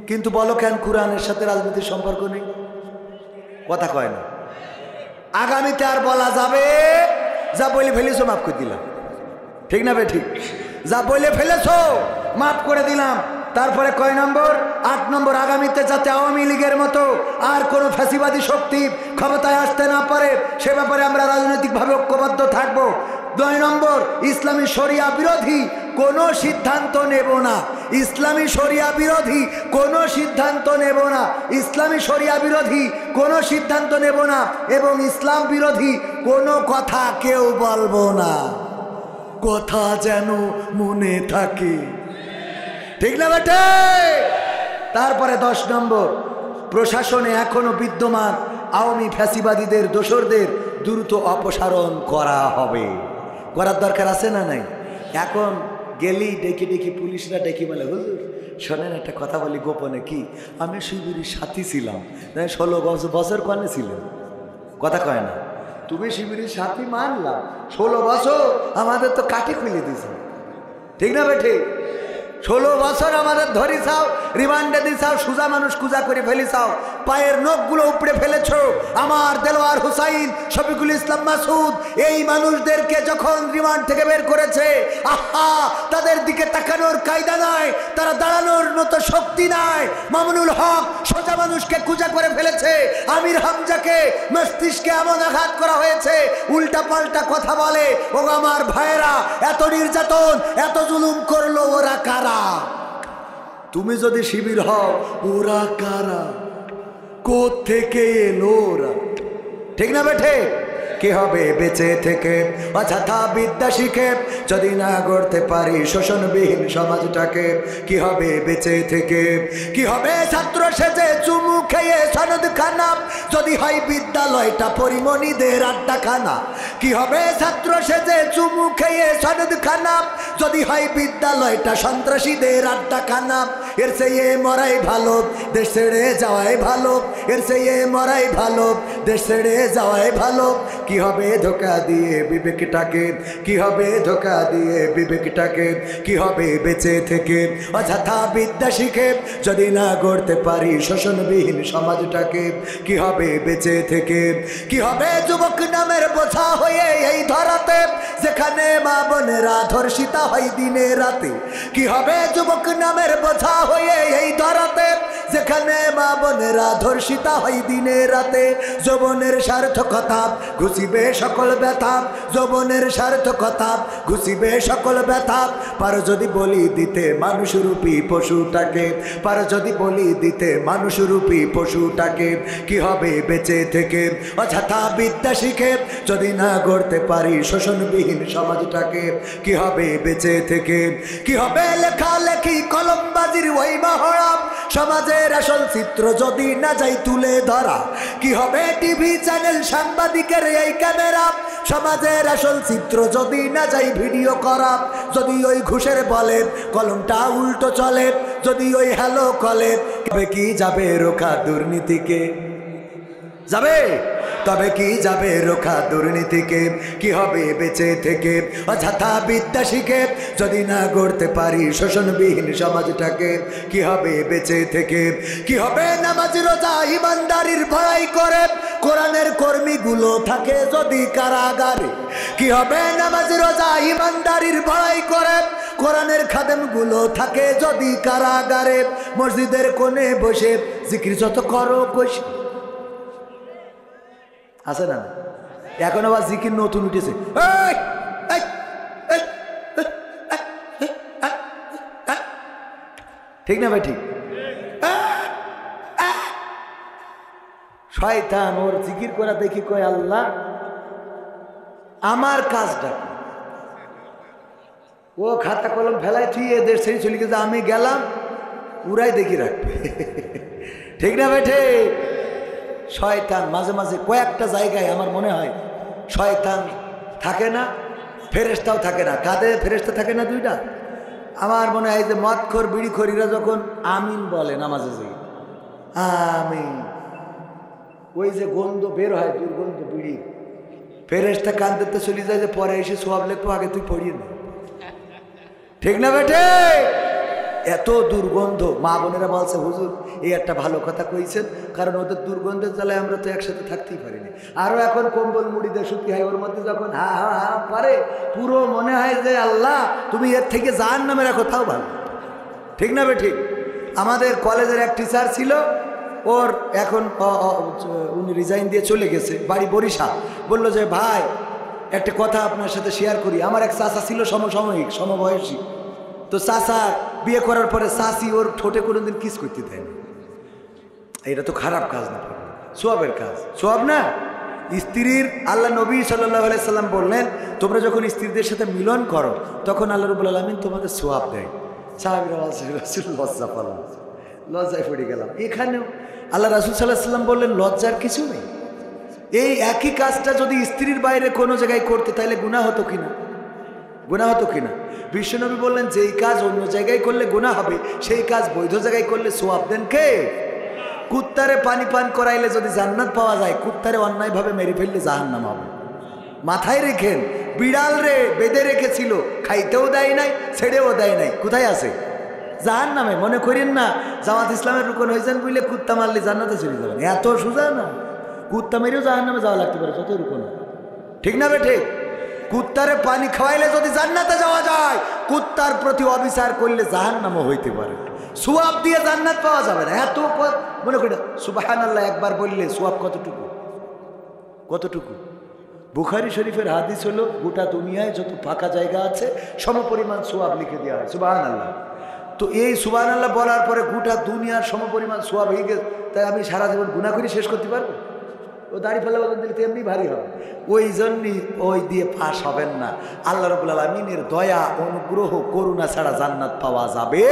কিন্তু বলো কেন কোরআনের সাথে রাজনীতির সম্পর্ক নেই? কথা কয় না? আগামীতে আর বলা যাবে যা বলে ফেলেছো মাফ করে দিলাম। ঠিক না ঠিক? যা বলে ফেলেছো মাফ করে দিলাম। তারপরে কয় নম্বর? 8 নম্বর, আগামীতে যাতে আওয়ামী লীগের মতো আর কোনো ফ্যাসিবাদী শক্তি ক্ষমতায় আসতে না পারে সে ব্যাপারে আমরা রাজনৈতিকভাবে ঐক্যবদ্ধ থাকব। 9 নম্বর, ইসলামী শরিয়া বিরোধী কোনো সিদ্ধান্ত নেব না। ইসলামী শরিয়া বিরোধী কোনো সিদ্ধান্ত নেব না। ইসলামী শরিয়া বিরোধী কোনো সিদ্ধান্ত নেব না এবং ইসলাম বিরোধী কোনো কথা কেউ বলবো না। কথা যেন মনে থাকে। ঠিক না বেটে? তারপরে 10 নম্বর, প্রশাসনে এখনো বিদ্যমান আওয়ামী ফ্যাসিবাদীদের দোসরদের দ্রুত অপসারণ করা হবে। করার দরকার আছে না নাই? এখন গেলেই ডেকে পুলিশরা ডেকে বলে, হুজুর শোনেন একটা কথা বলি গোপনে। কি? আমি শিবিরের সাথী ছিলাম, 16 বছর কনে ছিলেন। কথা কয় না? তুমি শিবিরের সাথী মানলাম, 16 বছর আমাদের তো কাটে খুলে দিয়েছে, ঠিক না বেঠে? 16 বছর আমাদের ধরিছাও, রিমান্ডে দিছাও, সুজা মানুষ কুজা করে ফেলিছাও, পায়ের নখগুলো উপড়ে ফেলেছ। আমার দেলোয়ার হুসাইন, শফিকুল ইসলাম মাসুদ, এই মানুষদেরকে যখন রিমান্ড থেকে বের করেছে, আহা, তাদের দিকে তাকানোর কায়দা নাই, তারা দাঁড়ানোর মতো শক্তি নাই। মামুনুল হক সোজা মানুষকে কুজা করে ফেলেছে, আমির হামজাকে মস্তিষ্কে এমন আঘাত করা হয়েছে, উল্টা পাল্টা কথা বলে। ও আমার ভাইয়েরা, এত নির্যাতন, এত জুলুম করলো, ওরা কারা? তুমি যদি শিবির হও, ওরা কারা? কোত্থেকে এলো ওরা? ঠিক না বেঠে? কি হবে বেঁচে থেকে অযথা বিদ্যা শিখে যদি না গড়তে পারি শোষণবিহীন সমাজটাকে? কি হবে বেঁচে থেকে? কি হবে ছাত্র সেজে চুমু খেয়ে সনদ খানা যদি হয় বিদ্যালয়টা পরিমণিদের আড্ডাখানা? কি হবে ছাত্র সেজে চুমু খেয়ে সনদ খানা যদি হয় বিদ্যালয়টা সন্ত্রাসীদের আড্ডাখানা? এর চেয়ে মরাই ভালো, দেশ ছেড়ে যাওয়াই ভালো, এর চেয়ে মরাই ভালো, দেশ ছেড়ে যাওয়াই ভালো। কি হবে ধোকা দিয়ে বিবেকটাকে? কি হবে ধোকা দিয়ে বিবেকটাকে? কি হবে বেঁচে থেকে অযথা বিদ্যা শিখে যদি না গড়তে পারি শোষণবিহীন সমাজটাকে? কি হবে বেঁচে থেকে? কি হবে যুবক নামের বোঝা হয়ে এই ধরাতে যেখানে মা বোনেরা ধর্ষিতা হয় দিনে রাতে? কি হবে যুবক নামের বোঝা হয়ে এই ধরাতে যেখানে মা বোনেরা ধর্ষিতা হয় দিনে রাতে? যৌবনের সার্থকতা ঘুষিবে সকল ব্যথা, যৌবনের সার্থকতা ঘুষিবে সকল ব্যথা। পারো যদি বলি দিতে মানুষরূপী পশুটাকে, পারো যদি বলি দিতে মানুষরূপী পশুটাকে? কি হবে বেঁচে থেকে অযথা বিদ্যা শিখে যদি না গড়তে পারি শোষণবিহীন সমাজটাকে? কি হবে বেঁচে থেকে? কি হবে লেখালেখি কলমবাজির ওই মহড়া সমাজের আসল চিত্র যদি না যাই তুলে ধরা? কি হবে টিভি চ্যানেল সাংবাদিকের এই ক্যামেরা সমাজের আসল চিত্র যদি না যাই ভিডিও করা? যদি ওই ঘুষের বলে কলমটা উল্টো চলে, যদি ওই হ্যালো কলে, তবে কি যাবে রোখা দুর্নীতিকে? যাবে? তবে কি যাবে রোখা দুর্নীতিকে? কি হবে বেঁচে থেকে অযথা বিদ্যা শিখে যদি না গড়তে পারি শোষণবিহীন সমাজটাকে? কি হবে বেঁচে থেকে? কি হবে নামাজ রোজা ইমানদারির ভয় করে কোরআনের কর্মীগুলো থাকে যদি কারাগারে? কি হবে নামাজ রোজা ইমানদারির ভয় করে কোরআনের খাদেমগুলো থাকে যদি কারাগারে? মসজিদের কোণে বসে জিকির যত করো বসে আছে না? এখন আবার জিকির নতুন উঠেছে, ঠিক না ভাই? ঠিক। শয়তান ওর জিকির করা দেখি কয় আল্লাহ আমার কাজটা, ও খাতা কলম ফেলায় ঠিক এদের সেই চলে গেছে, আমি গেলাম উড়াই দেখি রাখবে, ঠিক না ভাই? ঠিক। শয়তান মাঝে মাঝে কয়েকটা জায়গায় আমার মনে হয় শয়তান থাকে না, ফেরেশতাও থাকে না। কাঁধে ফেরেশতা থাকে না দুইটা? আমার মনে হয় যে মদখোর বিড়িখোরিরা যখন আমিন বলে নামাজে যাই আমিন, ওই যে গন্ধ বের হয় দুর্গন্ধ বিড়ি, ফেরেশতা কাঁদতে চলে যায় যে পরে এসে সওয়াব লিখবো, আগে তুই পড়িয়ে নে, ঠিক না বেটে? এত দুর্গন্ধ। মা বোনেরা বলছে হুজুর এই একটা ভালো কথা কইছেন, কারণ ওদের দুর্গন্ধের জ্বালায় আমরা তো একসাথে থাকতেই পারিনি। আরও এখন কম্বল মুড়ি দিয়ে শুকি হয়, ওর মধ্যে যখন হা হা হা পারে পুরো মনে হয় যে আল্লাহ তুমি এর থেকে জাহান্নামে রাখো, তাও ভালো, ঠিক না বে? ঠিক। আমাদের কলেজের এক টিচার ছিল, ওর এখন উনি রিজাইন দিয়ে চলে গেছে, বাড়ি বরিশাল। বললো যে ভাই একটা কথা আপনার সাথে শেয়ার করি। আমার এক চাচা ছিল সমসাময়িক সমবয়সী, তো চাচা বিয়ে করার পরে চাচি ওর ঠোঁটে কোনোদিন কিস করতে দেয়নি। এটা তো খারাপ কাজ না, সোয়াবের কাজ, সোয়াব না? স্ত্রীর আল্লাহ নবী সাল্লাল্লাহু আলাইহি সাল্লাম বললেন তোমরা যখন স্ত্রীদের সাথে মিলন করো তখন আল্লাহ রাব্বুল আলামিন তোমাদের সোয়াব দেয়। সাহাবীরা লজ্জা পেলাম, লজ্জায় পড়ে গেলাম। এখানেও আল্লাহ রাসূল সাল্লাল্লাহু আলাইহি সাল্লাম বললেন লজ্জার কিছু নেই। এই একই কাজটা যদি স্ত্রীর বাইরে কোনো জায়গায় করতে তাহলে গুনাহ হতো কিনা? গুনাহ হতো কিনা? বিশ্বনবী বললেন যেই কাজ অন্য জায়গায় করলে গুনাহ হবে সেই কাজ বৈধ জায়গায় করলে সোয়াব দেন কে? কুত্তারে পানি পান করাইলে যদি জান্নাত পাওয়া যায়, কুত্তারে অন্যায়ভাবে মেরে ফেললে জাহান্নাম হবে। মাথায় রেখেন, বিড়াল রে বেঁধে রেখেছিল, খাইতেও দেয় নাই, ছেড়েও দেয় নাই, কোথায় আছে? জাহান্নামে। মনে করেন না জামাত ইসলামের রুকন হয়েছেন বুঝলে কুত্তা মারলে জান্নাতে চলে যাবেন, এত সোজা না। কুত্তা মেরেও জাহান্নামে যাওয়া লাগতে পারে, যতই রুকন, ঠিক না বেঠে? কুত্তারে পানি খাওয়াইলে যদি জান্নাতে যাওয়া যায়, কুত্তার প্রতি অবিচার করলে জাহান্নামও হইতে পারে। সোয়াব দিয়ে জান্নাত পাওয়া যাবে না, এত মনে করি। সুবহানাল্লাহ একবার বললে সোয়াব কতটুকু? কতটুকু? বুখারী শরীফের হাদিস হলো, গোটা দুনিয়ায় যত ফাঁকা জায়গা আছে সমপরিমাণ সোয়াব লিখে দেওয়া হয়। সুবহানাল্লাহ। তো এই সুবহানাল্লাহ বলার পরে গোটা দুনিয়ার সমপরিমাণ সোয়াব হয়ে গেছে, তাই আমি সারা জীবন গুনাহ করে শেষ করতে পারবো? ও দাড়ি ফেলা বলেন দিলে এমনি ভারী হবে। ওই জন্যই ওই দিয়ে পাশ হবেন না। আল্লাহ রাব্বুল আলামিনের দয়া, অনুগ্রহ, করুণা ছাড়া জান্নাত পাওয়া যাবে?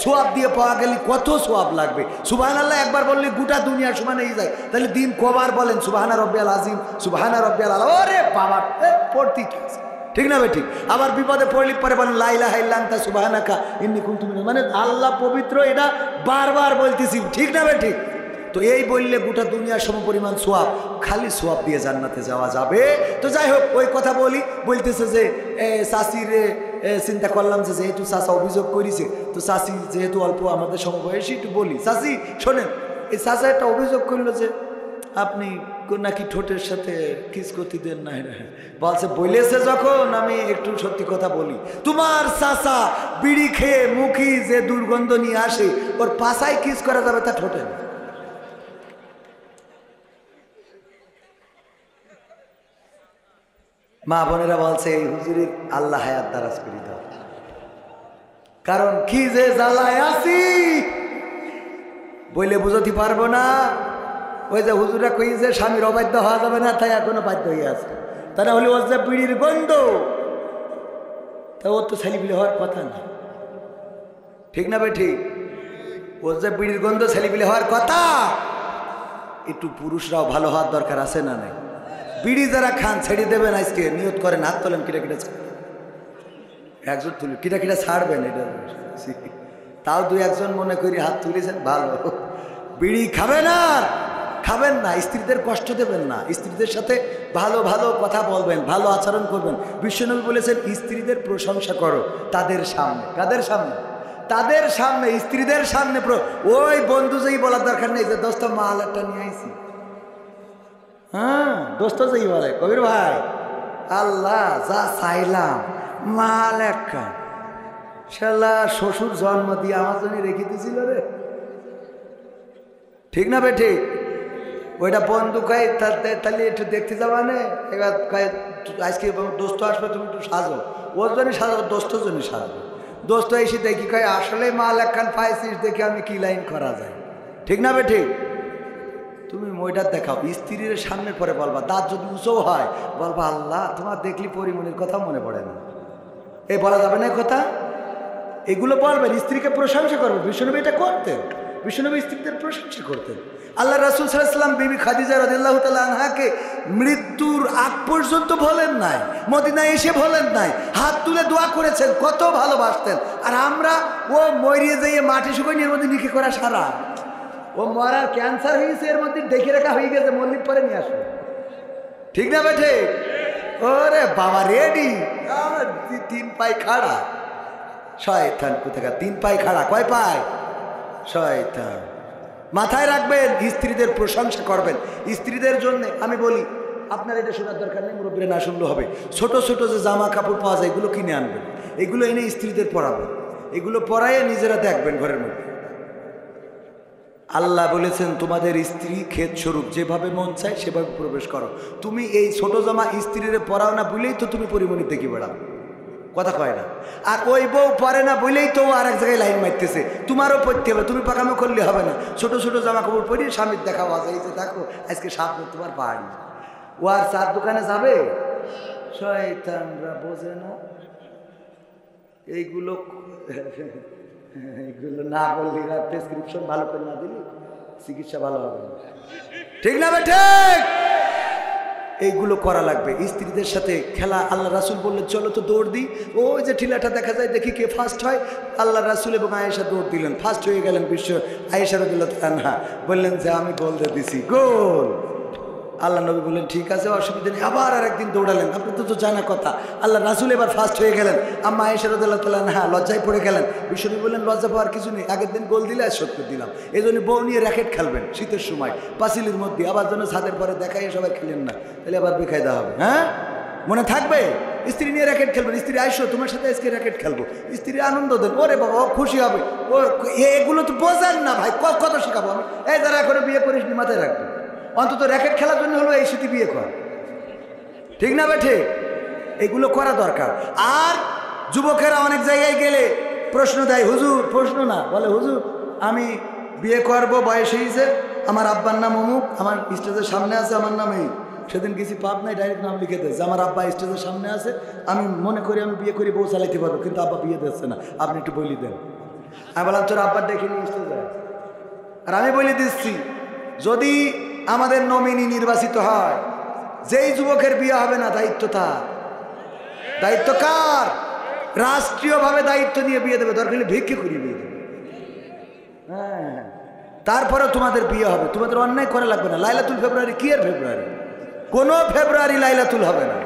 সোয়াব দিয়ে পাওয়া গেলে কত সোয়াব লাগবে। সুবহানাল্লাহ একবার বললে গোটা দুনিয়ার সমান হয়ে যায়। তাহলে দিন কবার বলেন সুবহানা রব্বিয়াল আযীম, সুবহানা রব্বিয়াল আলা। ওরে বাবা, পড়তেই ঠিক না ভাই? ঠিক। আবার বিপদে পড়লে পরে বলেন লা ইলাহা ইল্লা আনতা সুবহানাকা ইন্নী কুনতু মিনাল, মানে আল্লাহ পবিত্র, এটা বারবার বলতেছি, ঠিক না ভাই? ঠিক। তো এই বললে গোটা দুনিয়ার সমপরিমাণ সোয়াব, খালি সোয়াব দিয়ে জান্নাতে যাওয়া যাবে? তো যাই হোক, ওই কথা বলতেছে যে চাষিরে চিন্তা করলাম যে যেহেতু চাষা অভিযোগ করেছে, তো চাষি যেহেতু অল্প আমাদের সমবয়সী, একটু বলি। চাষি শোনেন, এই চাষা একটা অভিযোগ করলো যে আপনি নাকি ঠোঁটের সাথে কিস করতে দেন না। বলছে বলেছে যখন, আমি একটু সত্যি কথা বলি, তোমার চাষা বিড়ি খেয়ে মুখি যে দুর্গন্ধ নিয়ে আসে, ওর পাশায় কিস করা যাবে, তা ঠোঁটে না। মা বোনেরা বলছে এই হুজুরের আল্লাহ হায়াত দারাজ করে দাও, কারণ কি যে জ্বালায় আছি বইলে বুঝতে পারবো না। ওই যে হুজুরা কই যে স্বামীর অবাধ্য হওয়া যাবে না, তাই এখনো বাধ্য হয়ে আছে। তারা হলে ওর যে বিড়ির গন্ধ, তা ওর তো ছেলেপিলে হওয়ার কথা না, ঠিক না ভাই? ঠিক। ওর যে বিড়ির গন্ধ ছেলেপিলে হওয়ার কথা, একটু পুরুষরাও ভালো হওয়ার দরকার আছে না নাই? বিড়ি যারা খান ছেড়ে দেবেন, আজকে নিয়ত করেন, হাত তোলেন, কিটা কিটা একজন তুলে কিটা কিটা ছাড়বেন, এটা তাও দুই একজন মনে করি হাত তুলেছেন, ভালো। বিড়ি খাবেন আর খাবেন না, স্ত্রীদের কষ্ট দেবেন না, স্ত্রীদের সাথে ভালো ভালো কথা বলবেন, ভালো আচরণ করবেন। বিশ্বনবী বলেছেন স্ত্রীদের প্রশংসা করো তাদের সামনে। কাদের সামনে? তাদের সামনে, স্ত্রীদের সামনে। ওই বন্ধু যেই বলার দরকার নেই যে দোস্ত মাল একটা নিয়ে আইছি, হ্যাঁ দোস্ত যেই বলে কবির ভাই আল্লাহ যা চাইলাম মাল একটা, শালা শ্বশুর জন্ম দিয়ে আমার জন্য রেখে দিয়েছিল রে, ঠিক না বে? ঠিক। ওইটা বন্ধু কয় তাহলে একটু দেখতে যাবা না, এবার কয় আজকে দোস্ত আসবে, তুমি একটু সাজো, ওর জন্য সাজাবো, দোস্তর জন্য সাজাবো। দোস্ত এসে দেখি কয় আসলে মাল একখান পাইছিস, দেখে আমি কি লাইন করা যায়, ঠিক না বে? ঠিক। তুমি মইটার দেখাও, স্ত্রীর সামনে পরে বলবা, দাঁত যদি উঁচু হয় বলবা আল্লাহ তোমার দেখলি পরিমণির কথা মনে পড়ে না, এই বলা যাবে না কথা। এগুলো বলবেন, স্ত্রীকে প্রশংসা করবেন। বিশ্বনবী এটা করতেন, বিশ্বনবী স্ত্রীদের প্রশংসা করতেন। আল্লাহ রাসূল সাল্লাল্লাহু আলাইহি ওয়াসাল্লাম বিবি খাদিজা রাদিয়াল্লাহু তাআলা আনহাকে মৃত্যুর আগ পর্যন্ত বলেন নাই, মদিনায় এসে বলেন নাই, হাত তুলে দোয়া করেছেন, কত ভালোবাসতেন। আর আমরা ও মরিয়ে যাইয়ে মাটি শুকাই এর মধ্যে নিখে করা সারা, ও মরার ক্যান্সার হয়ে গেছে, এর মধ্যে দেখে রাখা হয়ে গেছে, মল্লিক পরে নিয়ে আসবে, ঠিক না বেঠে? ওরে বাবা রেডি, 3 পায়ে খাড়া, শয়তান কোথাকার 3 পায়ে খাড়া, কয় পায়? শয়তান। মাথায় রাখবেন, স্ত্রীদের প্রশংসা করবেন। স্ত্রীদের জন্য আমি বলি, আপনার এটা শোনার দরকার নেই, মুরব্বীরা না শুনলেও হবে। ছোট ছোট যে জামা কাপড় পাওয়া যায় এগুলো কিনে আনবেন, এগুলো এনে স্ত্রীদের পরাবেন, এগুলো পরাইয়ে নিজেরা দেখবেন ঘরের মধ্যে। আল্লাহ বলেছেন তোমাদের স্ত্রী ক্ষেত স্বরূপ, যেভাবে মন চায় সেভাবে প্রবেশ করো। তুমি এই ছোট জামা স্ত্রীর পরাও না বলেই তো তুমি পরিমণি দেখি বেড়াও, কথা কয় না। আর ওই বউ পরে না বলেই তো আর এক জায়গায় লাইন মারতেছে, তোমারও পড়তে হবে, তুমি পাকামো করলে হবে না। ছোট ছোট জামা কাপড় পরিয়ে স্বামীর দেখাও আছে, এই যে দেখো আজকে সাপ তোমার পাহাড়ি, ও আর চার দোকানে যাবে, শয়তানরা বোঝে না এইগুলো। এইগুলো না বললি, প্রেসক্রিপশন ভালো করে না দিলি চিকিৎসা ভালো হবে না, ঠিক না? ঠিক। এইগুলো করা লাগবে। স্ত্রীদের সাথে খেলা, আল্লাহ রাসূল বললেন চলো তো দৌড় দিই, ওই যে ঠিলাটা দেখা যায়, দেখি কে ফার্স্ট হয়। আল্লাহ রাসূল এবং আয়েশা দৌড় দিলেন, ফার্স্ট হয়ে গেলেন বিশ্ব। আয়েশা রাদিয়াল্লাহু আনহা বললেন যে আমি গোল দিয়ে দিছি, গোল। আল্লাহ নবী বললেন ঠিক আছে, অসুবিধা নেই। আবার আরেকদিন দৌড়ালেন, আপনি তো জানা কথা। আল্লাহ রাসূল এবার ফার্স্ট হয়ে গেলেন। আম্মা আয়েশা রাদিয়াল্লাহু তাআলা আনহা লজ্জায় পড়ে গেলেন। বিশ্বনবী বললেন লজ্জা পাওয়ার কিছু নেই, আগের দিন গোল দিলে আর শোধ করে দিলাম। এই জন্য বউ নিয়ে র্যাকেট খেলবেন শীতের সময় পাঁচিলের মধ্যে, আবার যেন ছাদের পরে দেখাই সবাই খেলেন না, তাহলে আবার বেকায়দা হবে। হ্যাঁ, মনে থাকবে? স্ত্রী নিয়ে র্যাকেট খেলবেন, স্ত্রী আইসো তোমার সাথে আজকে র্যাকেট খেলবো, স্ত্রী আনন্দ দেন, ওরে বাবা ও খুশি হবে। ও এগুলো তো বোঝেন না ভাই, কত শেখাবো আমি? এই যারা এখনো বিয়ে করিস নি মাথায় রাখবো, অন্তত র্যাকেট খেলার জন্য হলো এই স্মৃতি বিয়ে কর, ঠিক না বেঠে? এগুলো করা দরকার। আর যুবকেরা অনেক জায়গায় গেলে প্রশ্ন দেয়, হুজুর, প্রশ্ন না, বলে হুজুর আমি বিয়ে করব, বয়স হয়েছে, আমার আব্বার নাম অমুক, আমার স্টেজের সামনে আছে, আমার নাম এই। সেদিন কিছু পাপ নাই, ডাইরেক্ট নাম লিখে দিয়েছে, আমার আব্বা স্টেজের সামনে আছে, আমি মনে করি আমি বিয়ে করি বউ চালাইতে পারবো, কিন্তু আব্বা বিয়ে দিচ্ছে না, আপনি একটু বলি দেন। আমি বললাম তোর আব্বার দেখিনি স্টেজে। আর আমি বলে দিচ্ছি, যদি আমাদের নমিনি নির্বাচিত হয়, যেই যুবকের বিয়ে হবে না দায়িত্ব তার। দায়িত্ব কার? রাষ্ট্রীয়ভাবে দায়িত্ব নিয়ে বিয়ে দেবে, দরকার হলে ভিক্ষে করিয়ে বিয়ে দেবে। হ্যাঁ, তারপরে তোমাদের বিয়ে হবে, তোমাদের অন্যায় করা লাগবে না। লাইলাতুল ফেব্রুয়ারি কি আর ফেব্রুয়ারি? কোনো ফেব্রুয়ারি লাইলাতুল হবে না,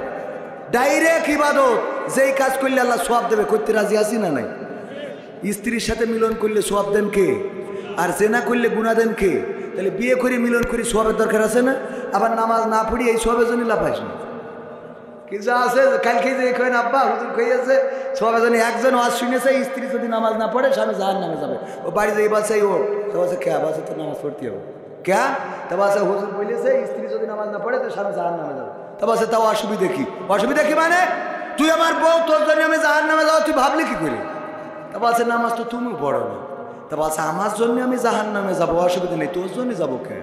ডাইরেক্ট ইবাদত। যেই কাজ করলে আল্লাহ সওয়াব দেবে, করতে রাজি আছি না নাই? স্ত্রীর সাথে মিলন করলে সওয়াব দেন কে? আর জেনা করলে গুনাহ দেন কে? তাহলে বিয়ে করে মিলন করে সওয়াবের দরকার আছে না? আবার নামাজ না পড়ি এই সওয়াবের জন্য লাফাইস না। কিছু আছে কালকে যে কয়েন আব্বা হুজুর কইয়াছে সওয়াবের জন্য, একজন ওয়াজ শুনেছে, স্ত্রী যদি নামাজ না পড়ে স্বামী জাহান্নামে যাবে। ও বাড়ি যাই বলছে ও তো বলছে কে বলছে তো নামাজ পড়তে হবে কে? তা বলছে হুজুর বলেছে স্ত্রী যদি নামাজ না পড়ে তো স্বামী জাহান্নামে যাবে। তা বলছে তাও অসুবিধা কি? অসুবিধা কি মানে? তুই আমার বউ, তোর জন্য আমি জাহান্নামে যাবো, তুই ভাবলি কি করে? তা বলছে নামাজ তো তুমি পড়ো না। তা বলছে আমার জন্য আমি জাহান্নামে যাবো, অসুবিধা নেই, তোর জন্য যাবো কে?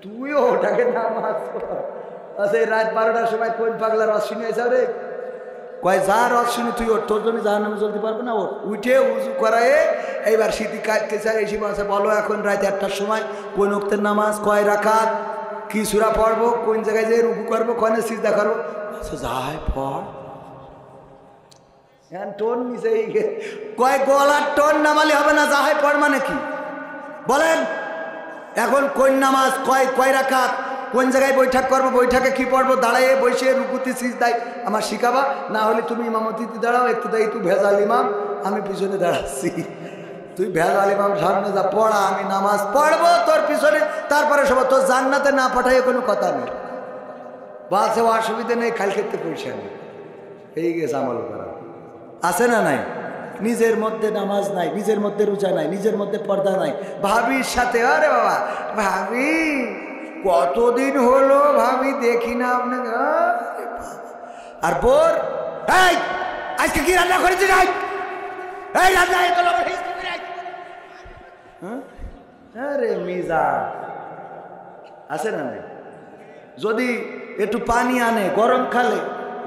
তুইও ওটাকে নামাজ পড়। আচ্ছা এই রাত 12টার সময় কোন পাগলার রস শুনে আইসা রে? কয় যা রস শুনি তুই ওর, তোর জন্য জাহান্নামে চলতে পারবে না। ওর উঠে উজু করায় এইবার স্মৃতি কাটতে চায়, এসে বলছে বলো এখন রাত 1টার সময় কোন ওক্তের নামাজ, কয় রাকাত, কি সূরা পড়বো, কোন জায়গায় যেয়ে রুকু করবো, কনে সিজদা করবো। আচ্ছা যাই পড়, টোন নিচে কয় গলার টোন নামালে হবে না, যাহাই পড় মানে কি বলেন? এখন কোন নামাজ, কয় রাকাত, কোন জায়গায় বৈঠক করবো, বৈঠকে কি পড়বো, দাঁড়াইয়ে বসে রুকুতি সিজদায় আমার শিখাবা। না হলে তুমি ইমামতিতে দাঁড়াও, একটু দেয় তুই ভেজাল ইমাম, আমি পিছনে দাঁড়াচ্ছি, তুই ভেজাল ইমাম সামনে যা পড়া, আমি নামাজ পড়বো তোর পিছনে, তারপরে সব তোর জান্নাতে না পাঠাই কোনো কথা নেই। বলছে অসুবিধা নেই, খাল খেতে পয়সা নেই, এই গেছে আমল করা। আছে না নাই? নিজের মধ্যে নামাজ নাই, নিজের মধ্যে রোজা নাই, নিজের মধ্যে পর্দা নাই, ভাবির সাথে, আরে বাবা ভাবি কতদিন হলো ভাবি দেখি না আপনাকে। আর বোর এই আজকে কি রান্না করেছি? এই রান্না আরে মিজা আছে না নাই? যদি একটু পানি আনে,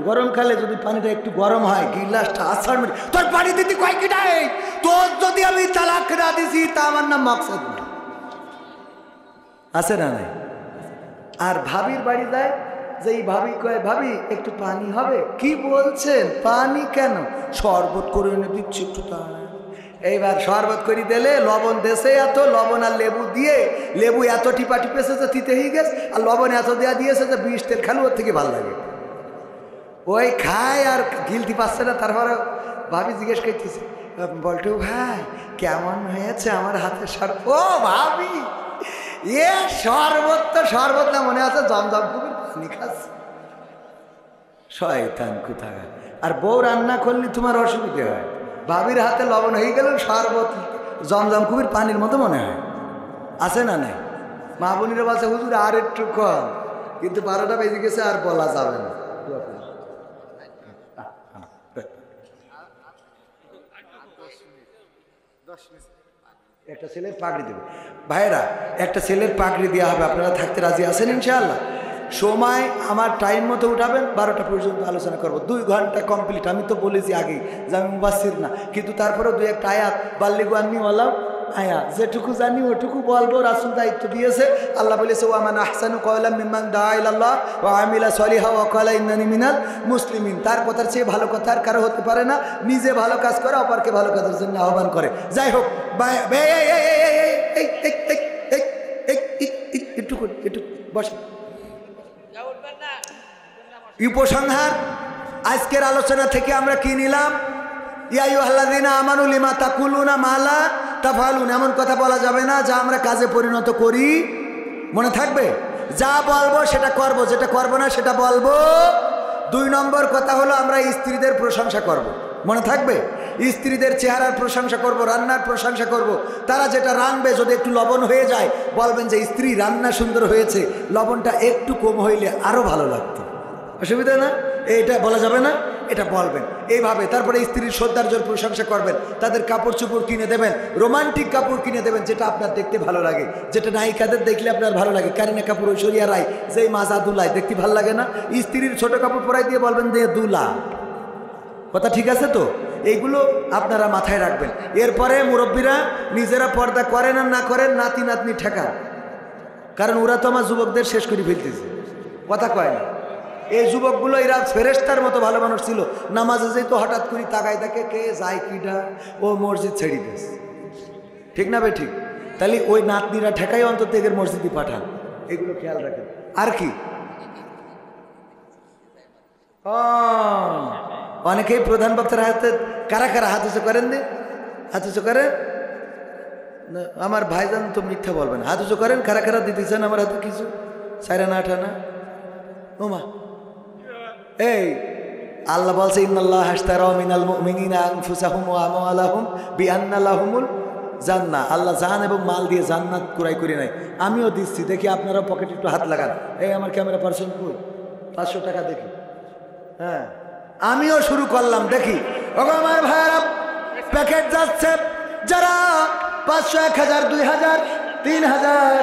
গরমকালে যদি পানিটা একটু গরম হয়, গিলাসটা আছাড় মেরে তোর পানি দিতে কয় কি নাই? তোর যদি আমি তালাক না দিছি তা আমার নাম মাকসাদ না। আছে না নাই? আর ভাবির বাড়ি যায়, যে এই ভাবি কয় ভাবি একটু পানি হবে? কি বলছেন পানি কেন? শরবত করে এনে দিচ্ছি একটু। এইবার শরবত করে দিলে লবণ দেশে এত, লবণ আর লেবু দিয়ে, লেবু এত টিপা টিপেছে যে তিতে হয়ে গেছে, আর লবণ এত দেওয়া দিয়েছে যে বিষ তেল খালু, ওর থেকে ভালো লাগে। ওই খায় আর গিলতি পাচ্ছে না। তারপরে ভাবি জিজ্ঞেস করতেছে বলটু ভাই কেমন হয়েছে আমার হাতের শরবত? ও ভাবি এ শরবত তো শরবত না, মনে আছে জমজম কুবির পানি খাচ্ছে। শয়তান কোথাকার। আর বউ রান্না করলে তোমার অসুবিধে হয়, ভাবির হাতে লবণ হয়ে গেল, শরবত জমজম কুবির পানির মতো মনে হয়। আছে না নাই? মা বোনেরা বলছে হুজুর আর একটু কম, কিন্তু 12টা বেজে গেছে, আর বলা যাবে না। একটা ছেলের পাগড়ি দেবে ভাইরা, একটা ছেলের পাগড়ি দেওয়া হবে, আপনারা থাকতে রাজি আছেন ইনশাআল্লাহ? সময় আমার টাইম মতো উঠাবেন, 12টা পর্যন্ত আলোচনা করব, 2 ঘন্টা কমপ্লিট। আমি তো বলেছি আগেই যে আমি মুবাসসির না, কিন্তু তারপরেও 2-1টা আয়াত বাল্লিগু আন্নি ওয়ালাউ আয়া, যেটুকু জানি ওটুকু বলবো। রাসূল দায়িত্ব দিয়েছে, আল্লাহ বলেছে ওয়া মান আহসানু কওলাম মিম্মান দাআ ইলাল্লাহ ওয়া আমিলা সলিহা ওয়া ক্বালা ইন্নানি মিনাল মুসলিমিন। তার কথার চেয়ে ভালো কথা আর কারো হতে পারে না। নিজে ভালো কাজ করে, অপরকে ভালো কাজের জন্য আহ্বান করে। যাই হোক, একটু বসে উপসংহার আজকের আলোচনা থেকে আমরা কি নিলাম? ইয়া আইয়ুহাল্লাযীনা আমানু লিমা তাকুলুনা মা লা তাফআলুন। এমন কথা বলা যাবে না যা আমরা কাজে পরিণত করি। মনে থাকবে, যা বলবো সেটা করব, যেটা করব না সেটা বলবো। 2 নম্বর কথা হলো আমরা স্ত্রীদের প্রশংসা করব। মনে থাকবে, স্ত্রীদের চেহারার প্রশংসা করব, রান্নার প্রশংসা করব। তারা যেটা রান্নবে যদি একটু লবণ হয়ে যায় বলবেন যে স্ত্রী রান্না সুন্দর হয়েছে, লবণটা একটু কম হইলে আরও ভালো লাগতো। অসুবিধা না, এইটা বলা যাবে না, এটা বলবেন এইভাবে। তারপরে স্ত্রীর সৌন্দর্যের প্রশংসা করবেন, তাদের কাপড় চোপড় কিনে দেবেন, রোমান্টিক কাপড় কিনে দেবেন যেটা আপনার দেখতে ভালো লাগে, যেটা নায়িকাদের দেখলে আপনার ভালো লাগে। কারিনা কাপুর, ঐশ্বরিয়া রায় যেই মাজা দুলায় দেখতে ভালো লাগে না, স্ত্রীর ছোট কাপড় পরাই দিয়ে বলবেন যে দুলা। কথা ঠিক আছে তো? এইগুলো আপনারা মাথায় রাখবেন। এরপরে মুরব্বীরা নিজেরা পর্দা করেন আর না করেন, নাতি নাতনি ঠেকান, কারণ ওরা তো আমার যুবকদের শেষ করে ফেলতেছে। কথা কয় না, এই যুবকগুলো এরা ফেরেশতার মতো ভালো মানুষ ছিল, নামাজে যেত হঠাৎ করে তাকাই থাকে কে যায় কিটা, ও মসজিদ ছেড়ে দিস। ঠিক না বে ঠিক? তাহলে ওই নাতনিরা ঠেকাই অন্তত এদের মসজিদে পাঠান, এগুলো খেয়াল রাখেন। আর কি অনেকেই প্রধান বক্তার হাতে কারা কারা হাত উঁচু করেন, দিন হাত উঁচু করেন। আমার ভাইজান তো মিথ্যা বলবেন, হাত উঁচু করেন। কারা কারা দিতেছেন আমার হাতে কিছু? 4 আনা 8 আনা। ওমা, এই আল্লাহ বলছে ইন্নাল্লাহা আশতারা মিনাল মুমিনিনা আনফুসাহুম ওয়া আমওয়ালাহুম বিআন্না লাহুমুল জান্নাহ। আল্লাহ জান এবং মাল দিয়ে জান্নাত কুরাই করে নাই। আমিও দিচ্ছি, দেখি আপনারা পকেটে একটু হাত লাগান। এই আমার ক্যামেরা পার্সন কই? 500 টাকা দেখি। হ্যাঁ, আমিও শুরু করলাম, দেখি। ওগো আমার ভাইরা, প্যাকেট যাচ্ছে, যারা 500, 1000, 2000, 3000,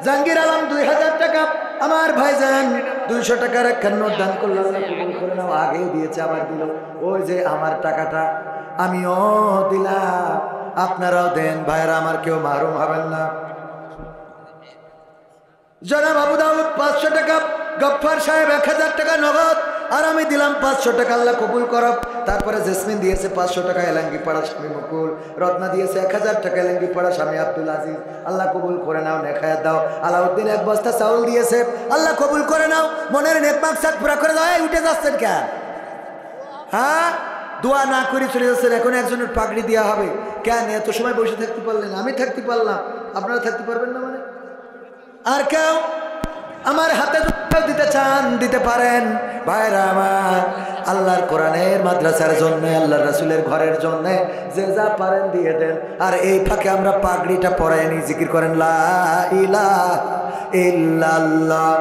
জাহাঙ্গীর আলম 2000 টাকা, আমার ভাইজান 200 টাকার একখান নোট দান করলো, আল্লাহ কবুল করে নাও। আগেও দিয়েছে, আবার দিল। ওই যে আমার টাকাটা আমিও দিলাম, আপনারাও দেন ভাইরা, আমার কেউ মারুম হবেন না। জনাব আবু দাউদ 500 টাকা, গফফার সাহেব 1000 টাকা নগদ, আর আমি দিলাম 500 টাকা, আল্লাহ কবুল করব। তারপরে জেসমিন দিয়েছে 500 টাকা, এলাঙ্গি পাড়া স্বামী মুকুল। রত্না দিয়েছে 1000 টাকা, এলাঙ্গি পাড়া স্বামী আব্দুল আজিজ। আল্লাহ কবুল করে নাও, নেখায়াত দাও। আলাউদ্দিন 1 বস্তা চাউল দিয়েছে, আল্লাহ কবুল করে নাও, মনের নেক মাকসাদ পুরা করে দাও। উঠে যাচ্ছেন কেন? হ্যাঁ, দোয়া না করে চলে যাচ্ছেন। এখন একজনের পাগড়ি দেওয়া হবে কেন? এত সময় বসে থাকতে পারলেন, আমি থাকতে পারলাম, আপনারা থাকতে পারবেন না মানে? আর কেউ আমার হাতে দিতে চান দিতে পারেন। ভাইরা আমার, আল্লাহর কোরআনের মাদ্রাসার জন্য, আল্লাহর রাসূলের ঘরের জন্য যে যা পারেন দিয়ে দেন। আর এই ফাঁকে আমরা পাগড়িটা পরাই নি, জিকির করেন লা ইলাহা ইল্লাল্লাহ।